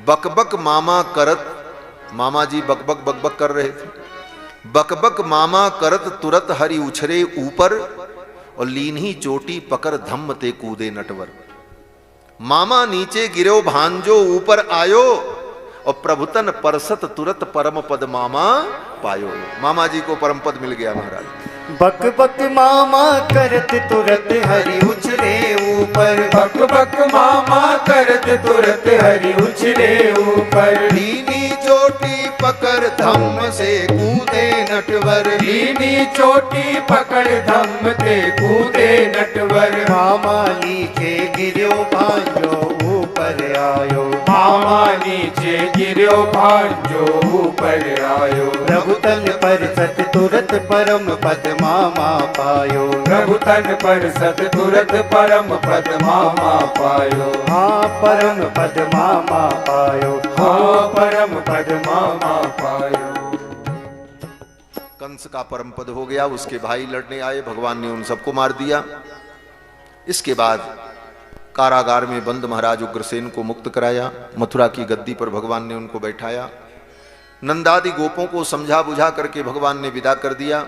बकबक मामा करत, मामा जी बकबक बकबक कर रहे थे। बकबक मामा करत तुरत हरि उछरे ऊपर, और लीनही चोटी पकर धम्म ते कूदे नटवर। मामा नीचे गिरो भांजो ऊपर आयो, और प्रभुतन परसत तुरत परम पद मामा पायो। मामा जी को परम पद मिल गया महाराज। बक बक मामा करत तुरत हरि उछले ऊपर, बक बक मामा करत तुरत हरि उछले ऊपर। लीनी चोटी पकड़ धम्म से कूदे नटवर, लीनी चोटी पकड़ धम्म ते कूदे नटवर। मामा नीचे गिरो भांजो ऊपर आयो, मामा नीचे गिरो भांजो ऊपर आयो। प्रभुतन पर सत तुरत परम पद मामा पायो, प्रभुतन पर सत तुरत परम पद मामा पायो। हाँ परम पद मामा पायो, हाँ परम पद मामा पायो। कंस का परम पद हो गया। उसके भाई लड़ने आए, भगवान ने उन सबको मार दिया। इसके बाद कारागार में बंद महाराज उग्रसेन को मुक्त कराया। मथुरा की गद्दी पर भगवान ने उनको बैठाया। नंदादि गोपों को समझा बुझा करके भगवान ने विदा कर दिया।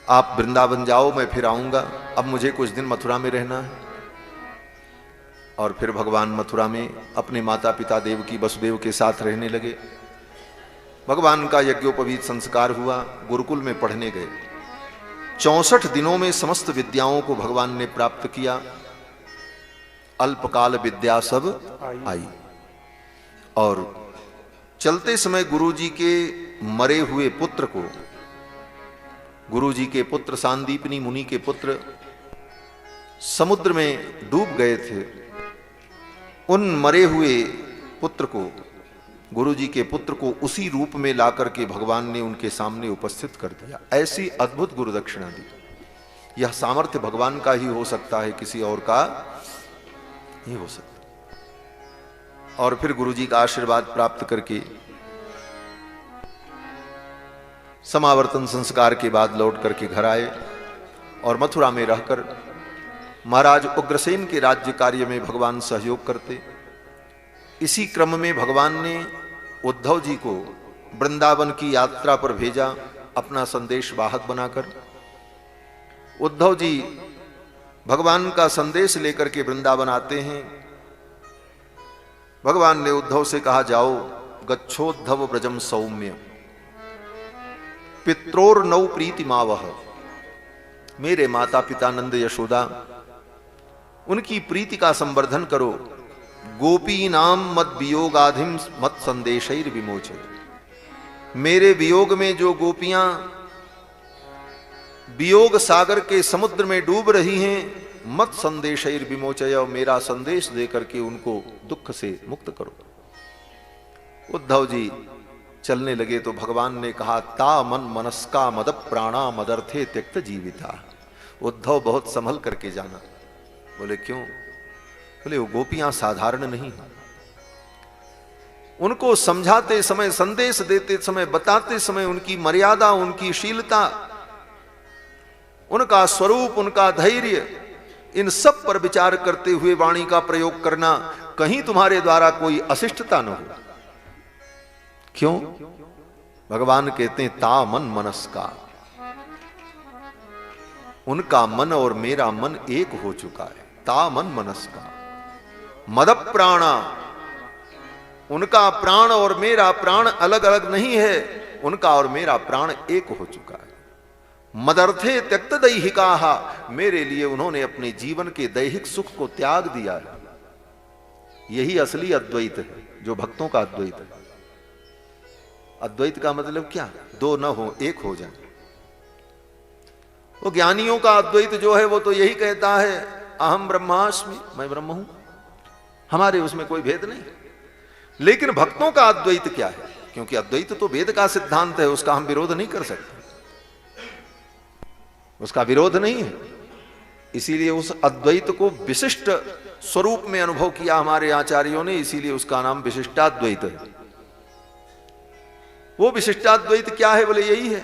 आप वृंदावन जाओ, मैं फिर आऊंगा, अब मुझे कुछ दिन मथुरा में रहना है। और फिर भगवान मथुरा में अपने माता पिता देवकी वसुदेव के साथ रहने लगे। भगवान का यज्ञोपवीत संस्कार हुआ। गुरुकुल में पढ़ने गए। 64 दिनों में समस्त विद्याओं को भगवान ने प्राप्त किया। अल्पकाल विद्या सब आई। और चलते समय गुरुजी के मरे हुए पुत्र को, गुरुजी के पुत्र सांदीपनी मुनि के पुत्र समुद्र में डूब गए थे। उन मरे हुए पुत्र को, गुरुजी के पुत्र को उसी रूप में ला करके भगवान ने उनके सामने उपस्थित कर दिया। ऐसी अद्भुत गुरु दक्षिणा दी। यह सामर्थ्य भगवान का ही हो सकता है, किसी और का नहीं हो सकता। और फिर गुरुजी का आशीर्वाद प्राप्त करके समावर्तन संस्कार के बाद लौट करके घर आए और मथुरा में रहकर महाराज उग्रसेन के राज्य कार्य में भगवान सहयोग करते। इसी क्रम में भगवान ने उद्धव जी को वृंदावन की यात्रा पर भेजा, अपना संदेश वाहक बनाकर। उद्धव जी भगवान का संदेश लेकर के वृंदावन आते हैं। भगवान ने उद्धव से कहा, जाओ गच्छोद्धव ब्रजम सौम्य पित्रोर नौ प्रीति मावह। मेरे माता पिता नंद यशोदा, उनकी प्रीति का संवर्धन करो। गोपी नाम मत वियोगाधिम मत संदेशैर विमोचे। मेरे वियोग में जो गोपियां वियोग सागर के समुद्र में डूब रही हैं, मत संदेशैर विमोचय, और मेरा संदेश देकर के उनको दुख से मुक्त करो। उद्धव जी चलने लगे तो भगवान ने कहा, ता मन मनस्का मद प्राणा मदर्थे त्यक्त जीविता। उद्धव बहुत संभल करके जाना। बोले क्यों? बोले वो गोपियां साधारण नहीं हैं। उनको समझाते समय, संदेश देते समय, बताते समय उनकी मर्यादा, उनकी शीलता, उनका स्वरूप, उनका धैर्य, इन सब पर विचार करते हुए वाणी का प्रयोग करना, कहीं तुम्हारे द्वारा कोई अशिष्टता न हो। क्यों? भगवान कहते हैं ता मन मनस का, उनका मन और मेरा मन एक हो चुका है। ता मन मनस का मद प्राणा, उनका प्राण और मेरा प्राण अलग अलग नहीं है, उनका और मेरा प्राण एक हो चुका है। मदर्थे त्यक्त दैहिका, मेरे लिए उन्होंने अपने जीवन के दैहिक सुख को त्याग दिया है। यही असली अद्वैत है, जो भक्तों का अद्वैत है। अद्वैत का मतलब क्या? दो न हो, एक हो जाए। वो ज्ञानियों का अद्वैत जो है वो तो यही कहता है अहम ब्रह्मास्मि, मैं ब्रह्म हूं, हमारे उसमें कोई भेद नहीं। लेकिन भक्तों का अद्वैत क्या है? क्योंकि अद्वैत तो वेद का सिद्धांत है, उसका हम विरोध नहीं कर सकते, उसका विरोध नहीं है। इसीलिए उस अद्वैत को विशिष्ट स्वरूप में अनुभव किया हमारे आचार्यों ने, इसीलिए उसका नाम विशिष्टाद्वैत है। वो विशिष्टाद्वैत क्या है? बोले यही है।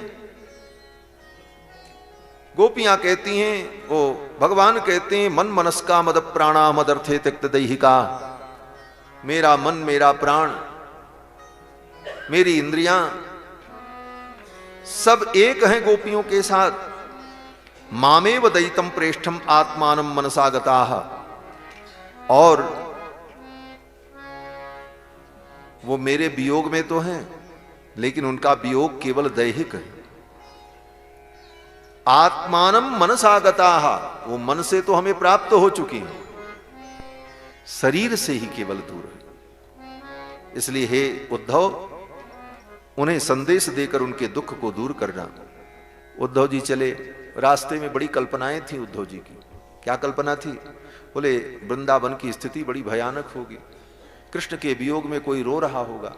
गोपियां कहती हैं, वो भगवान कहते हैं मन मनस्का मद प्राणा मदर्थे त्यक्त दैहिका, मेरा मन मेरा प्राण मेरी इंद्रियां सब एक हैं गोपियों के साथ। मामेव दयितम प्रेष्ठम आत्मानम मनसागता, और वो मेरे वियोग में तो हैं, लेकिन उनका वियोग केवल दैहिक है। आत्मानम मनसागता, वो मन से तो हमें प्राप्त हो चुकी हैं, शरीर से ही केवल दूर है। इसलिए हे उद्धव, उन्हें संदेश देकर उनके दुख को दूर करना। उद्धव जी चले, रास्ते में बड़ी कल्पनाएं थी उद्धव जी की। क्या कल्पना थी? बोले वृंदावन की स्थिति बड़ी भयानक होगी, कृष्ण के वियोग में कोई रो रहा होगा,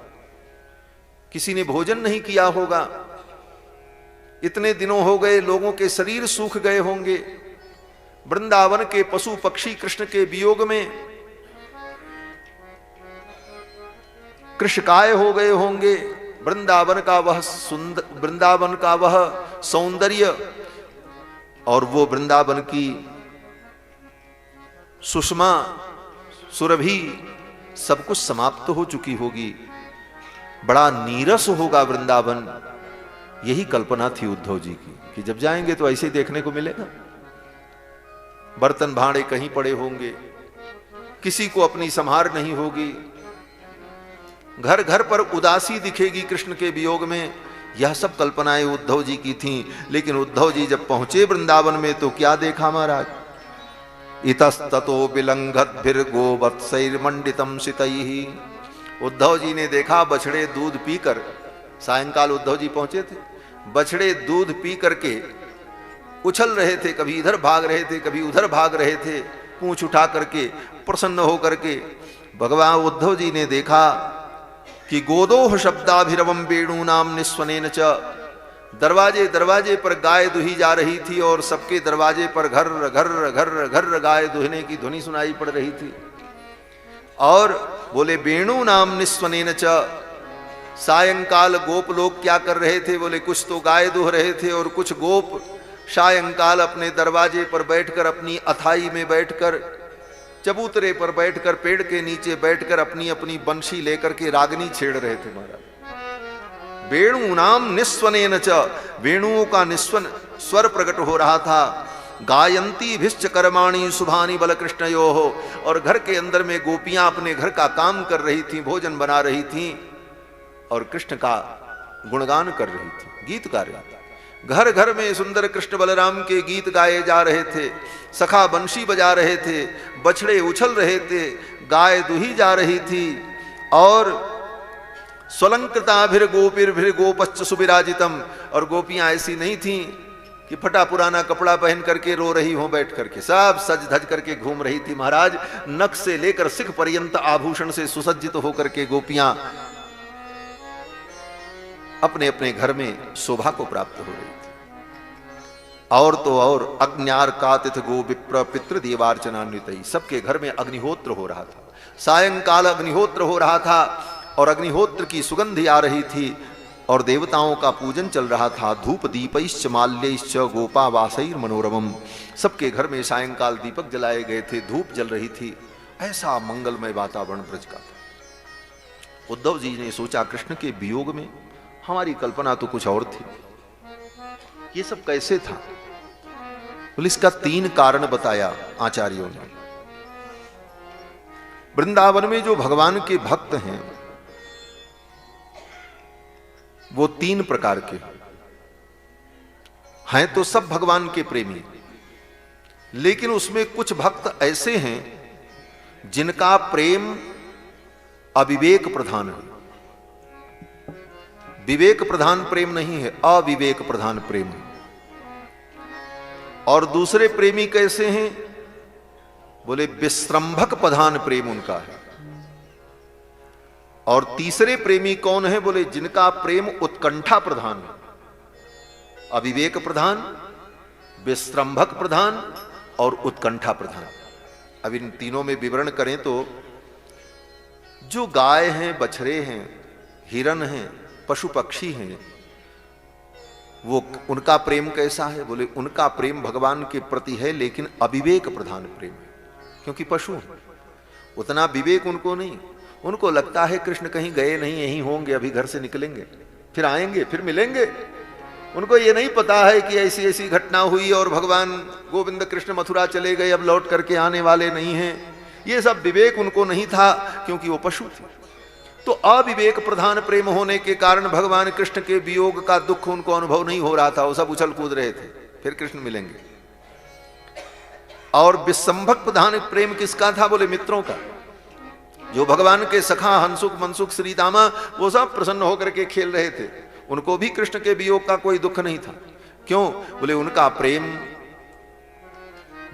किसी ने भोजन नहीं किया होगा, इतने दिनों हो गए, लोगों के शरीर सूख गए होंगे, वृंदावन के पशु पक्षी कृष्ण के वियोग में कृशकाय हो गए होंगे। वृंदावन का वह सौंदर्य और वो वृंदावन की सुषमा सुरभि सब कुछ समाप्त हो चुकी होगी, बड़ा नीरस होगा वृंदावन। यही कल्पना थी उद्धव जी की कि जब जाएंगे तो ऐसे देखने को मिलेगा। बर्तन भांडे कहीं पड़े होंगे, किसी को अपनी संभार नहीं होगी, घर घर पर उदासी दिखेगी कृष्ण के वियोग में। यह सब कल्पनाएं उद्धव जी की थीं। लेकिन उद्धव जी जब पहुंचे वृंदावन में तो क्या देखा महाराज? इतस्ततो विलंघद्भिर्गो वत्सैर्मंडितम सितैहि। उद्धव जी ने देखा बछड़े दूध पीकर, सायंकाल उद्धव जी पहुंचे थे, बछड़े दूध पी करके उछल रहे थे, कभी इधर भाग रहे थे, कभी उधर भाग रहे थे, पूंछ उठा करके, प्रसन्न होकर के। भगवान उद्धव जी ने देखा कि गोदोह शब्दाभिरवम वेणूनाम निस्वनेन च, दरवाजे दरवाजे पर गाय दुही जा रही थी और सबके दरवाजे पर घर घर घर घर गाय दुहने की ध्वनि सुनाई पड़ रही थी। और बोले वेणूनाम निस्वनेन च, सायंकाल गोप लोग क्या कर रहे थे? बोले कुछ तो गाय दुह रहे थे और कुछ गोप सायंकाल अपने दरवाजे पर बैठकर, अपनी अथाई में बैठकर, चबूतरे पर बैठकर, पेड़ के नीचे बैठकर अपनी अपनी बंशी लेकर के रागनी छेड़ रहे थे महाराज। वेणु नाम निस्वनेन च, वेणुओं का निस्वन स्वर प्रकट हो रहा था। गायंती भिश्च कर्माणि शुभानि बल कृष्णयो हो, और घर के अंदर में गोपियां अपने घर का काम कर रही थी, भोजन बना रही थी और कृष्ण का गुणगान कर रही थी, गीत गा रही थी। घर घर में सुंदर कृष्ण बलराम के गीत गाए जा रहे थे, सखा बंशी बजा रहे थे, बछड़े उछल रहे थे, गाय दुही जा रही थी, और स्वलंकृताभिर गोपीर्भिर गोपश्च सुविराजितम, और गोपियां ऐसी नहीं थीं कि फटा पुराना कपड़ा पहन करके रो रही हो, बैठ करके सब सज धज करके घूम रही थी महाराज। नख से लेकर सिख पर्यंत आभूषण से सुसज्जित होकर के गोपियां अपने अपने घर में शोभा को प्राप्त हो रही थी। और तो और अग्न्यार कातिथ गो विप्र पितृ देवार्चनान्वित, सबके घर में अग्निहोत्र हो रहा था। सायंकाल अग्निहोत्र हो रहा था और अग्निहोत्र की सुगंध आ रही थी और देवताओं का पूजन चल रहा था। धूप दीपैश्च माल्यैश्च गोपा वासैर मनोरमम, सबके घर में सायंकाल दीपक जलाए गए थे, धूप जल रही थी। ऐसा मंगलमय वातावरण ब्रज का था। उद्धव जी ने सोचा कृष्ण के वियोग में हमारी कल्पना तो कुछ और थी। ये सब कैसे था? बोले इसका 3 कारण बताया आचार्यों ने। वृंदावन में जो भगवान के भक्त हैं वो 3 प्रकार के हैं। तो सब भगवान के प्रेमी, लेकिन उसमें कुछ भक्त ऐसे हैं जिनका प्रेम अविवेक प्रधान है। विवेक प्रधान प्रेम नहीं है, अविवेक प्रधान प्रेम है। और दूसरे प्रेमी कैसे हैं? बोले विश्रंभक प्रधान प्रेम उनका है। और तीसरे प्रेमी कौन है? बोले जिनका प्रेम उत्कंठा प्रधान है। अविवेक प्रधान, विश्रंभक प्रधान और उत्कंठा प्रधान। अब इन तीनों में विवरण करें तो जो गाय हैं, बछड़े हैं, हिरण हैं, पशु पक्षी हैं, वो उनका प्रेम कैसा है? बोले उनका प्रेम भगवान के प्रति है, लेकिन अविवेक प्रधान प्रेम है। क्योंकि पशु हैं, उतना विवेक उनको नहीं। उनको लगता है कृष्ण कहीं गए नहीं, यहीं होंगे, अभी घर से निकलेंगे, फिर आएंगे, फिर मिलेंगे। उनको ये नहीं पता है कि ऐसी ऐसी घटना हुई और भगवान गोविंद कृष्ण मथुरा चले गए, अब लौट करके आने वाले नहीं हैं। ये सब विवेक उनको नहीं था, क्योंकि वो पशु थे। तो अविवेक प्रधान प्रेम होने के कारण भगवान कृष्ण के वियोग का दुख उनको अनुभव नहीं हो रहा था। वो सब उछल कूद रहे थे, फिर कृष्ण मिलेंगे। और विसंभक प्रधान प्रेम किसका था? बोले मित्रों का। जो भगवान के सखा हंसुक मनसुख श्रीदामा, वो सब प्रसन्न होकर के खेल रहे थे। उनको भी कृष्ण के वियोग का कोई दुख नहीं था। क्यों? बोले उनका प्रेम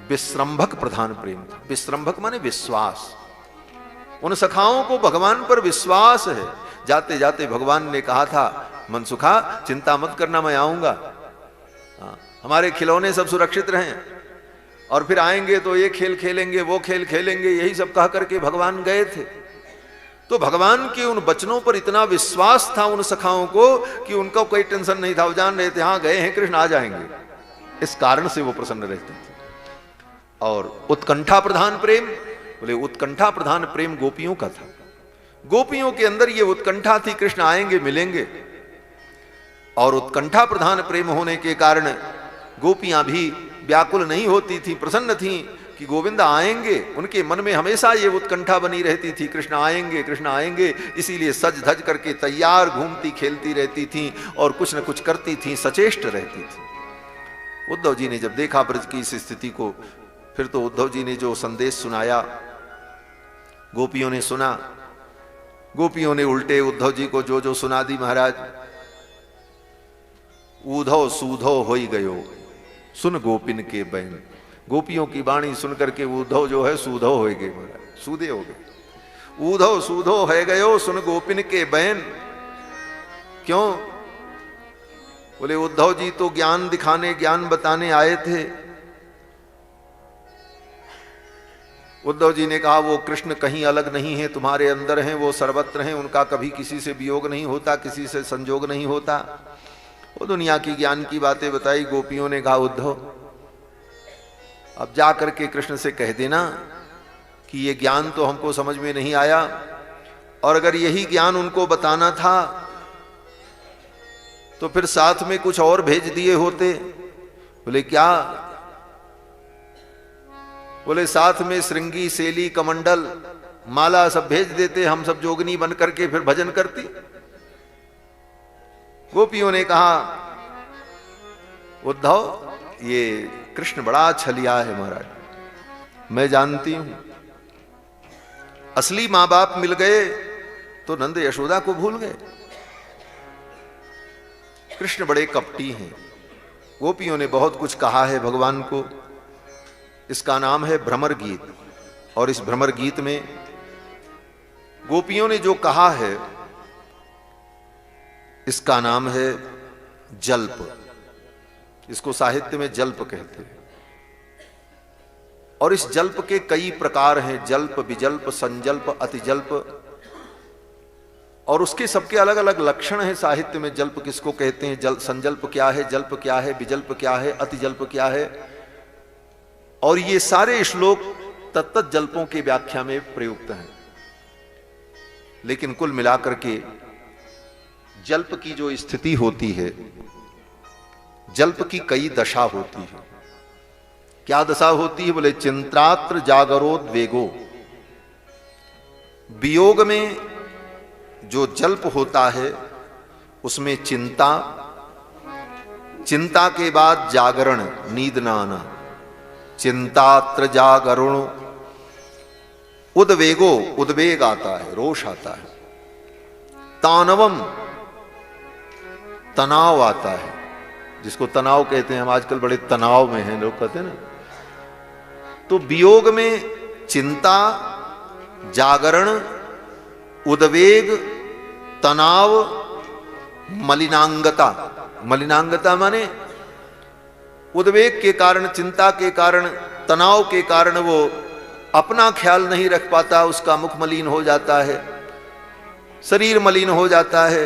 विश्रंभक प्रधान प्रेम था। विश्रंभक माने विश्वास। उन सखाओं को भगवान पर विश्वास है। जाते जाते भगवान ने कहा था, मनसुखा चिंता मत करना, मैं आऊंगा, हमारे खिलौने सब सुरक्षित रहें, और फिर आएंगे तो ये खेल खेलेंगे, वो खेल खेलेंगे। यही सब कह करके भगवान गए थे। तो भगवान के उन वचनों पर इतना विश्वास था उन सखाओं को कि उनको कोई टेंशन नहीं था। वो जान रहे थे हाँ गए हैं कृष्ण, आ जाएंगे। इस कारण से वो प्रसन्न रहते थे। और उत्कंठा प्रधान प्रेम, बोले उत्कंठा प्रधान प्रेम गोपियों का था। गोपियों के अंदर ये उत्कंठा थी, कृष्ण आएंगे, मिलेंगे। और उत्कंठा प्रधान प्रेम होने के कारण गोपियां भी व्याकुल नहीं होती थी, प्रसन्न थी कि गोविंद आएंगे। उनके मन में हमेशा ये उत्कंठा बनी रहती थी, कृष्ण आएंगे, कृष्ण आएंगे। इसीलिए सज धज करके तैयार घूमती खेलती रहती थी और कुछ न कुछ करती थी, सचेष्ट रहती थी। उद्धव जी ने जब देखा ब्रज की इस स्थिति को, फिर तो उद्धव जी ने जो संदेश सुनाया, गोपियों ने सुना। गोपियों ने उल्टे उद्धव जी को जो जो सुना दी, महाराज ऊधव सूधो होई गयो सुन गोपिन के बहन। गोपियों की वाणी सुन करके उद्धव जो है सूधो हो गए, महाराज सूधे हो गए। ऊधव सूधो है गयो सुन गोपिन के बहन। क्यों? बोले उद्धव जी तो ज्ञान दिखाने, ज्ञान बताने आए थे। उद्धव जी ने कहा वो कृष्ण कहीं अलग नहीं है, तुम्हारे अंदर हैं, वो सर्वत्र हैं, उनका कभी किसी से वियोग नहीं होता, किसी से संजोग नहीं होता। वो दुनिया की ज्ञान की बातें बताई। गोपियों ने कहा उद्धव अब जा करके कृष्ण से कह देना कि ये ज्ञान तो हमको समझ में नहीं आया, और अगर यही ज्ञान उनको बताना था तो फिर साथ में कुछ और भेज दिए होते। बोले क्या? बोले साथ में श्रृंगी, सेली, कमंडल, माला सब भेज देते, हम सब जोगनी बन करके फिर भजन करती। गोपियों ने कहा उद्धव ये कृष्ण बड़ा छलिया है महाराज, मैं जानती हूं। असली मां बाप मिल गए तो नंद यशोदा को भूल गए। कृष्ण बड़े कपटी हैं। गोपियों ने बहुत कुछ कहा है भगवान को। इसका नाम है भ्रमर गीत। और इस भ्रमर गीत में गोपियों ने जो कहा है इसका नाम है जल्प। इसको साहित्य में जल्प कहते हैं। और इस जल्प के कई प्रकार हैं, जल्प, विजल्प, संजल्प, अतिजल्प, और उसके सबके अलग अलग लक्षण हैं साहित्य में। जल्प किसको कहते हैं, जल संजल्प क्या है, जल्प क्या है, विजल्प क्या है, अतिजल्प क्या है। और ये सारे श्लोक तत्त जल्पों की व्याख्या में प्रयुक्त हैं। लेकिन कुल मिलाकर के जल्प की जो स्थिति होती है, जल्प की कई दशा होती है। क्या दशा होती है? बोले चिंतात्र जागरोद्वेगो। वियोग में जो जल्प होता है उसमें चिंता, चिंता के बाद जागरण, नींद ना आना, चिंतात्र जागरण, उद्वेगो, उद्वेग आता है, रोष आता है, तानवम, तनाव आता है, जिसको तनाव कहते हैं। हम आजकल बड़े तनाव में हैं, लोग कहते हैं ना। तो वियोग में चिंता, जागरण, उद्वेग, तनाव, मलिनांगता। मलिनांगता माने उद्वेग के कारण, चिंता के कारण, तनाव के कारण वो अपना ख्याल नहीं रख पाता, उसका मुख मलिन हो जाता है, शरीर मलिन हो जाता है।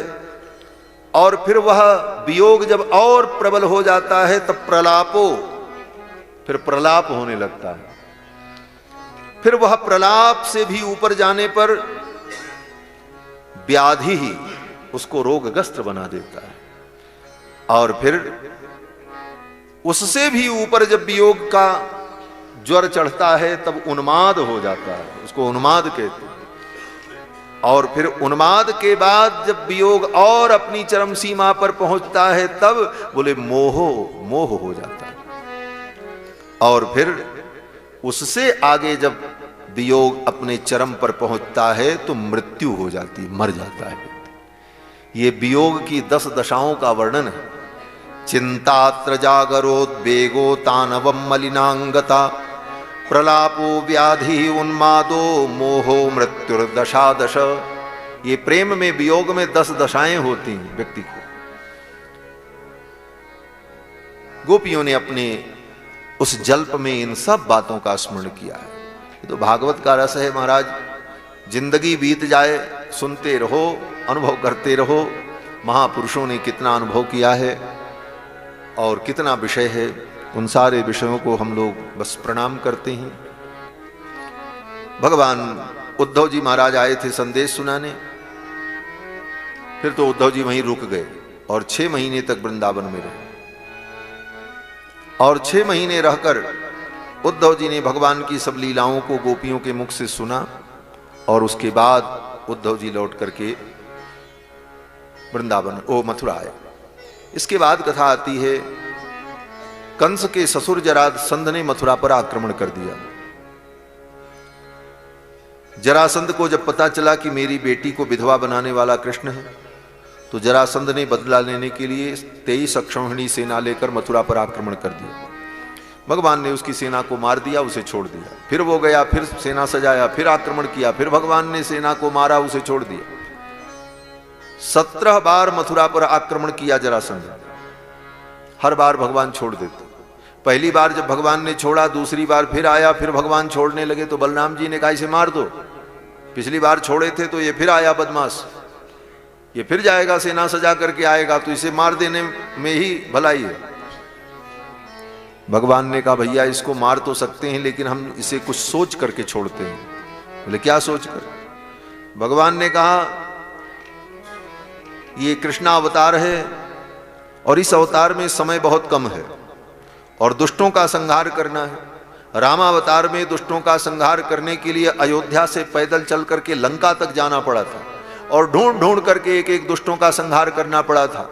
और फिर वह वियोग जब और प्रबल हो जाता है तब प्रलापो, फिर प्रलाप होने लगता है। फिर वह प्रलाप से भी ऊपर जाने पर व्याधि ही उसको रोगग्रस्त बना देता है। और फिर उससे भी ऊपर जब वियोग का ज्वर चढ़ता है तब उन्माद हो जाता है, उसको उन्माद कहते हैं। और फिर उन्माद के बाद जब वियोग और अपनी चरम सीमा पर पहुंचता है तब बोले मोह, मोह हो जाता है। और फिर उससे आगे जब वियोग अपने चरम पर पहुंचता है तो मृत्यु हो जाती है, मर जाता है। ये वियोग की 10 दशाओं का वर्णन है। चिंतात्र जागरोद्वेगो तानवम मलिनांगता, प्रलापो व्याधि उन्मादो मोहो मृत्युर्दशादश। ये प्रेम में, वियोग में 10 दशाएं होती हैं व्यक्ति को। गोपियों ने अपने उस जल्प में इन सब बातों का स्मरण किया है। ये तो भागवत का रस है महाराज। जिंदगी बीत जाए, सुनते रहो, अनुभव करते रहो। महापुरुषों ने कितना अनुभव किया है और कितना विषय है, उन सारे विषयों को हम लोग बस प्रणाम करते हैं। भगवान उद्धव जी महाराज आए थे संदेश सुनाने, फिर तो उद्धव जी वहीं रुक गए और 6 महीने तक वृंदावन में रहे। और 6 महीने रहकर उद्धव जी ने भगवान की सब लीलाओं को गोपियों के मुख से सुना। और उसके बाद उद्धव जी लौट करके वृंदावन, मथुरा आए। इसके बाद कथा आती है, कंस के ससुर जरासंध ने मथुरा पर आक्रमण कर दिया। जरासंध को जब पता चला कि मेरी बेटी को विधवा बनाने वाला कृष्ण है, तो जरासंध ने बदला लेने के लिए 23 अक्षौहिणी सेना लेकर मथुरा पर आक्रमण कर दिया। भगवान ने उसकी सेना को मार दिया, उसे छोड़ दिया। फिर वो गया, फिर सेना सजाया, फिर आक्रमण किया, फिर भगवान ने सेना को मारा, उसे छोड़ दिया। 17 बार मथुरा पर आक्रमण किया जरासंध। हर बार भगवान छोड़ देते। पहली बार जब भगवान ने छोड़ा, दूसरी बार फिर आया, फिर भगवान छोड़ने लगे तो बलराम जी ने कहा इसे मार दो। पिछली बार छोड़े थे तो ये फिर आया बदमाश, ये फिर जाएगा, सेना सजा करके आएगा, तो इसे मार देने में ही भलाई है। भगवान ने कहा भैया इसको मार तो सकते हैं लेकिन हम इसे कुछ सोच करके छोड़ते हैं। बोले क्या सोच कर? भगवान ने कहा ये कृष्णा अवतार है और इस अवतार में समय बहुत कम है और दुष्टों का संहार करना है। रामावतार में दुष्टों का संहार करने के लिए अयोध्या से पैदल चल करके लंका तक जाना पड़ा था और ढूंढ ढूंढ करके एक एक दुष्टों का संहार करना पड़ा था।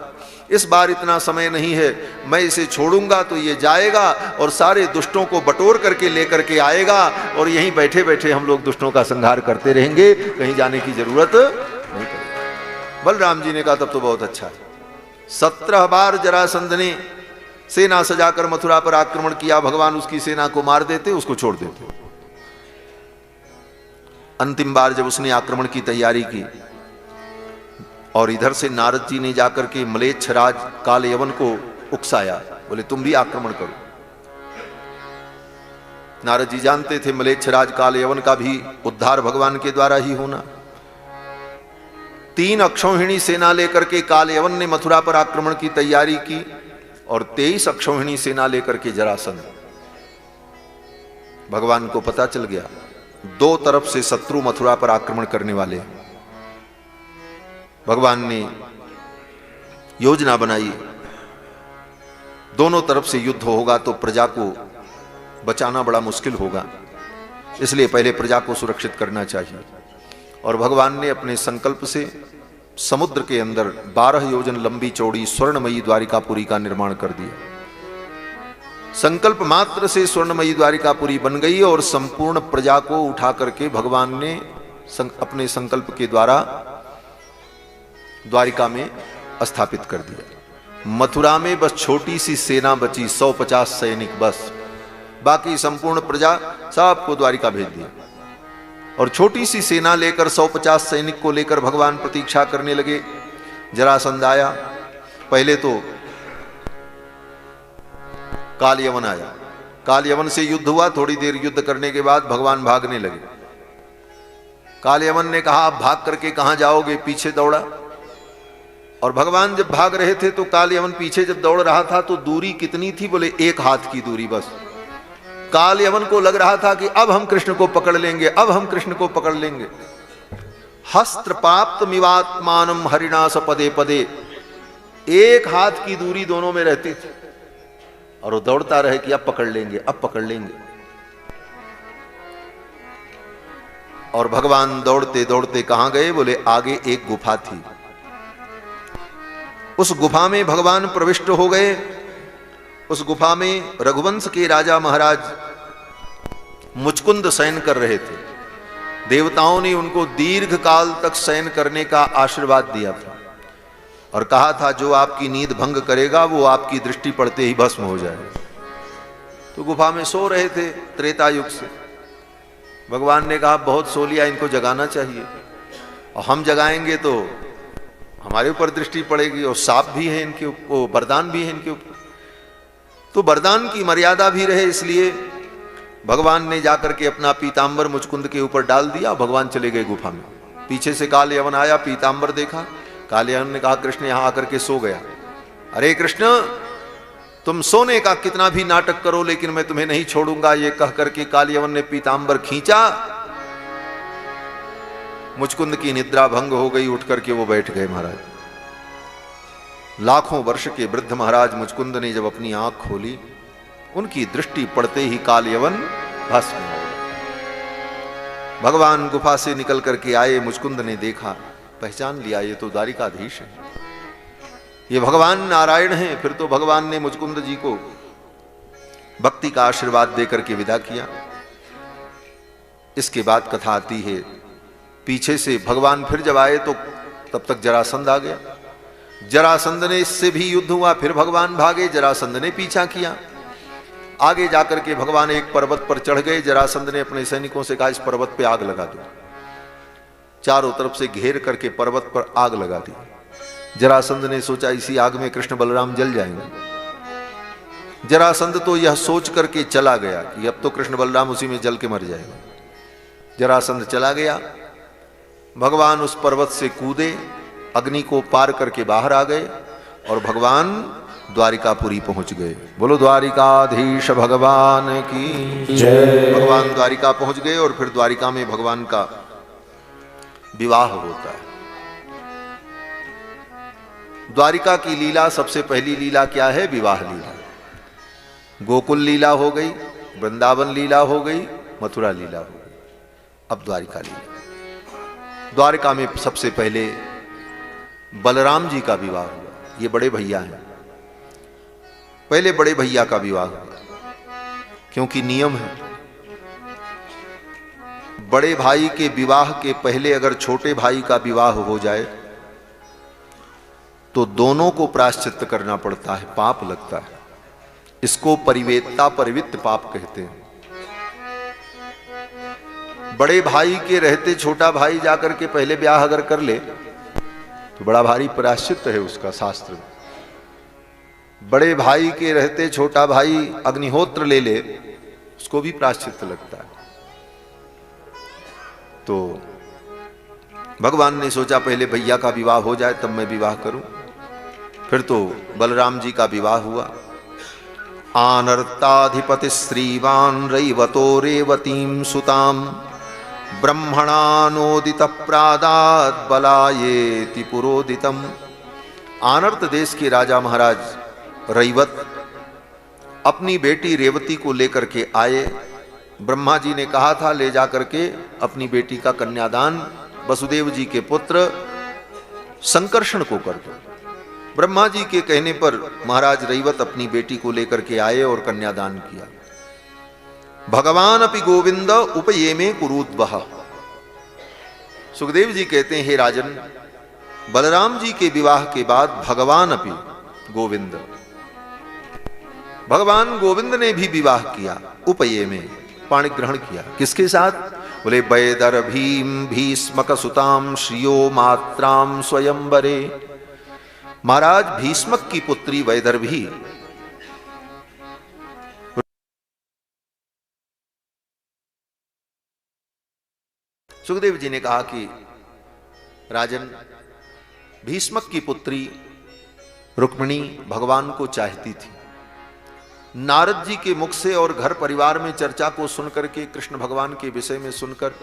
इस बार इतना समय नहीं है, मैं इसे छोड़ूंगा तो ये जाएगा और सारे दुष्टों को बटोर करके लेकर के आएगा और यहीं बैठे बैठे हम लोग दुष्टों का संहार करते रहेंगे, कहीं जाने की जरूरत नहीं पड़ेगी। बलराम जी ने कहा तब तो बहुत अच्छा है। 17 बार जरासंध ने सेना सजाकर मथुरा पर आक्रमण किया, भगवान उसकी सेना को मार देते, उसको छोड़ देते। अंतिम बार जब उसने आक्रमण की तैयारी की और इधर से नारद जी ने जाकर के म्लेच्छराज कालयवन को उकसाया, बोले तुम भी आक्रमण करो। नारद जी जानते थे म्लेच्छराज कालयवन का भी उद्धार भगवान के द्वारा ही होना। 3 अक्षौहिणी सेना लेकर के कालयवन ने मथुरा पर आक्रमण की तैयारी की और 23 अक्षौहिणी सेना लेकर के जरासंध। भगवान को पता चल गया 2 तरफ से शत्रु मथुरा पर आक्रमण करने वाले हैं। भगवान ने योजना बनाई, दोनों तरफ से युद्ध होगा तो प्रजा को बचाना बड़ा मुश्किल होगा, इसलिए पहले प्रजा को सुरक्षित करना चाहिए। और भगवान ने अपने संकल्प से समुद्र के अंदर 12 योजन लंबी चौड़ी स्वर्णमयी द्वारिकापुरी का निर्माण कर दिया। संकल्प मात्र से स्वर्णमयी द्वारिकापुरी बन गई और संपूर्ण प्रजा को उठा करके भगवान ने अपने संकल्प के द्वारा द्वारिका में स्थापित कर दिया। मथुरा में बस छोटी सी सेना बची, 150 सैनिक बस, बाकी संपूर्ण प्रजा सबको द्वारिका भेज दिया। और छोटी सी सेना लेकर 150 सैनिक को लेकर भगवान प्रतीक्षा करने लगे। जरासंध आया, पहले तो काल यवन आया, काल यवन से युद्ध हुआ। थोड़ी देर युद्ध करने के बाद भगवान भागने लगे। काल यवन ने कहा आप भाग करके कहां जाओगे, पीछे दौड़ा। और भगवान जब भाग रहे थे तो काल यवन पीछे जब दौड़ रहा था तो दूरी कितनी थी, बोले 1 हाथ की दूरी बस। काल यवन को लग रहा था कि अब हम कृष्ण को पकड़ लेंगे, अब हम कृष्ण को पकड़ लेंगे। हस्त्रपाप्त मिवात्मानम हरिणास पदे पदे, 1 हाथ की दूरी दोनों में रहती थी और वो दौड़ता रहे कि अब पकड़ लेंगे, अब पकड़ लेंगे। और भगवान दौड़ते दौड़ते कहां गए, बोले आगे एक गुफा थी, उस गुफा में भगवान प्रविष्ट हो गए। उस गुफा में रघुवंश के राजा महाराज मुचकुंद शयन कर रहे थे। देवताओं ने उनको दीर्घ काल तक शयन करने का आशीर्वाद दिया था और कहा था जो आपकी नींद भंग करेगा वो आपकी दृष्टि पड़ते ही भस्म हो जाएगा। तो गुफा में सो रहे थे त्रेता युग से। भगवान ने कहा बहुत सो लिया, इनको जगाना चाहिए, और हम जगाएंगे तो हमारे ऊपर दृष्टि पड़ेगी, और साप भी है इनके ऊपर, वरदान भी है इनके ऊपर, तो वरदान की मर्यादा भी रहे, इसलिए भगवान ने जाकर के अपना पीतांबर मुचकुंद के ऊपर डाल दिया। भगवान चले गए गुफा में। पीछे से काल यवन आया, पीतांबर देखा, काल यवन ने कहा कृष्ण यहां आकर के सो गया। अरे कृष्ण तुम सोने का कितना भी नाटक करो लेकिन मैं तुम्हें नहीं छोड़ूंगा, ये कह करके काल यवन ने पीतांबर खींचा। मुचकुंद की निद्रा भंग हो गई, उठ करके वो बैठ गए। महाराज लाखों वर्ष के वृद्ध महाराज मुचकुंद ने जब अपनी आंख खोली, उनकी दृष्टि पड़ते ही काल यवन भस्म हो गए। भगवान गुफा से निकल करके आए, मुचकुंद ने देखा, पहचान लिया ये तो द्वारिकाधीश है, ये भगवान नारायण हैं। फिर तो भगवान ने मुचकुंद जी को भक्ति का आशीर्वाद देकर के विदा किया। इसके बाद कथा आती है, पीछे से भगवान फिर जब आए तो तब तक जरासंध आ गया। जरासंध ने इससे भी युद्ध हुआ, फिर भगवान भागे, जरासंध ने पीछा किया। आगे जाकर के भगवान एक पर्वत पर चढ़ गए। जरासंध ने अपने सैनिकों से कहा इस पर्वत पे आग लगा दो। चारों तरफ से घेर करके पर्वत पर आग लगा दी। जरासंध ने सोचा इसी आग में कृष्ण बलराम जल जाएंगे। जरासंध तो यह सोच करके चला गया कि अब तो कृष्ण बलराम उसी में जल के मर जाएगा। जरासंध चला गया, भगवान उस पर्वत से कूदे, अग्नि को पार करके बाहर आ गए और भगवान द्वारिकापुरी पहुंच गए। बोलो द्वारिकाधीश भगवान की जय। भगवान द्वारिका पहुंच गए और फिर द्वारिका में भगवान का विवाह होता है। द्वारिका की लीला, सबसे पहली लीला क्या है? विवाह लीला। गोकुल लीला हो गई, वृंदावन लीला हो गई, मथुरा लीला हो गई, अब द्वारिका लीला। द्वारिका में सबसे पहले बलराम जी का विवाह हुआ। ये बड़े भैया हैं, पहले बड़े भैया का विवाह हुआ, क्योंकि नियम है बड़े भाई के विवाह के पहले अगर छोटे भाई का विवाह हो जाए तो दोनों को प्रायश्चित्त करना पड़ता है, पाप लगता है। इसको परिवेत्ता परिवित्त पाप कहते हैं। बड़े भाई के रहते छोटा भाई जाकर के पहले ब्याह अगर कर ले तो बड़ा भारी प्रायश्चित्त है उसका शास्त्र में। बड़े भाई के रहते छोटा भाई अग्निहोत्र ले ले, उसको भी प्रायश्चित्त लगता है। तो भगवान ने सोचा पहले भैया का विवाह हो जाए तब मैं विवाह करूं। फिर तो बलराम जी का विवाह हुआ। आनर्ताधिपति श्रीवान रैवतो रेवतीं सुताम ब्रह्मणानोदित प्रादात बलायेति पुरोदितम आनर्त देश के राजा महाराज रैवत अपनी बेटी रेवती को लेकर के आए। ब्रह्मा जी ने कहा था ले जा करके अपनी बेटी का कन्यादान वसुदेव जी के पुत्र संकर्षण को कर दो। ब्रह्मा जी के कहने पर महाराज रैवत अपनी बेटी को लेकर के आए और कन्यादान किया। भगवान अपि गोविंद उपये में कुरुद्वह। सुखदेव जी कहते हैं हे राजन, बलराम जी के विवाह के बाद भगवान अपि गोविंद, भगवान गोविंद ने भी विवाह किया। उपये में पाणी ग्रहण किया। किसके साथ? बोले वैदर भीम भीष्मक सुताम श्रियो मात्राम स्वयंवरे। महाराज भीष्मक की पुत्री वैदर्भी सुखदेव जी ने कहा कि राजन, भीष्मक की पुत्री रुक्मिणी भगवान को चाहती थी। नारद जी के मुख से और घर परिवार में चर्चा को सुनकर के, कृष्ण भगवान के विषय में सुनकर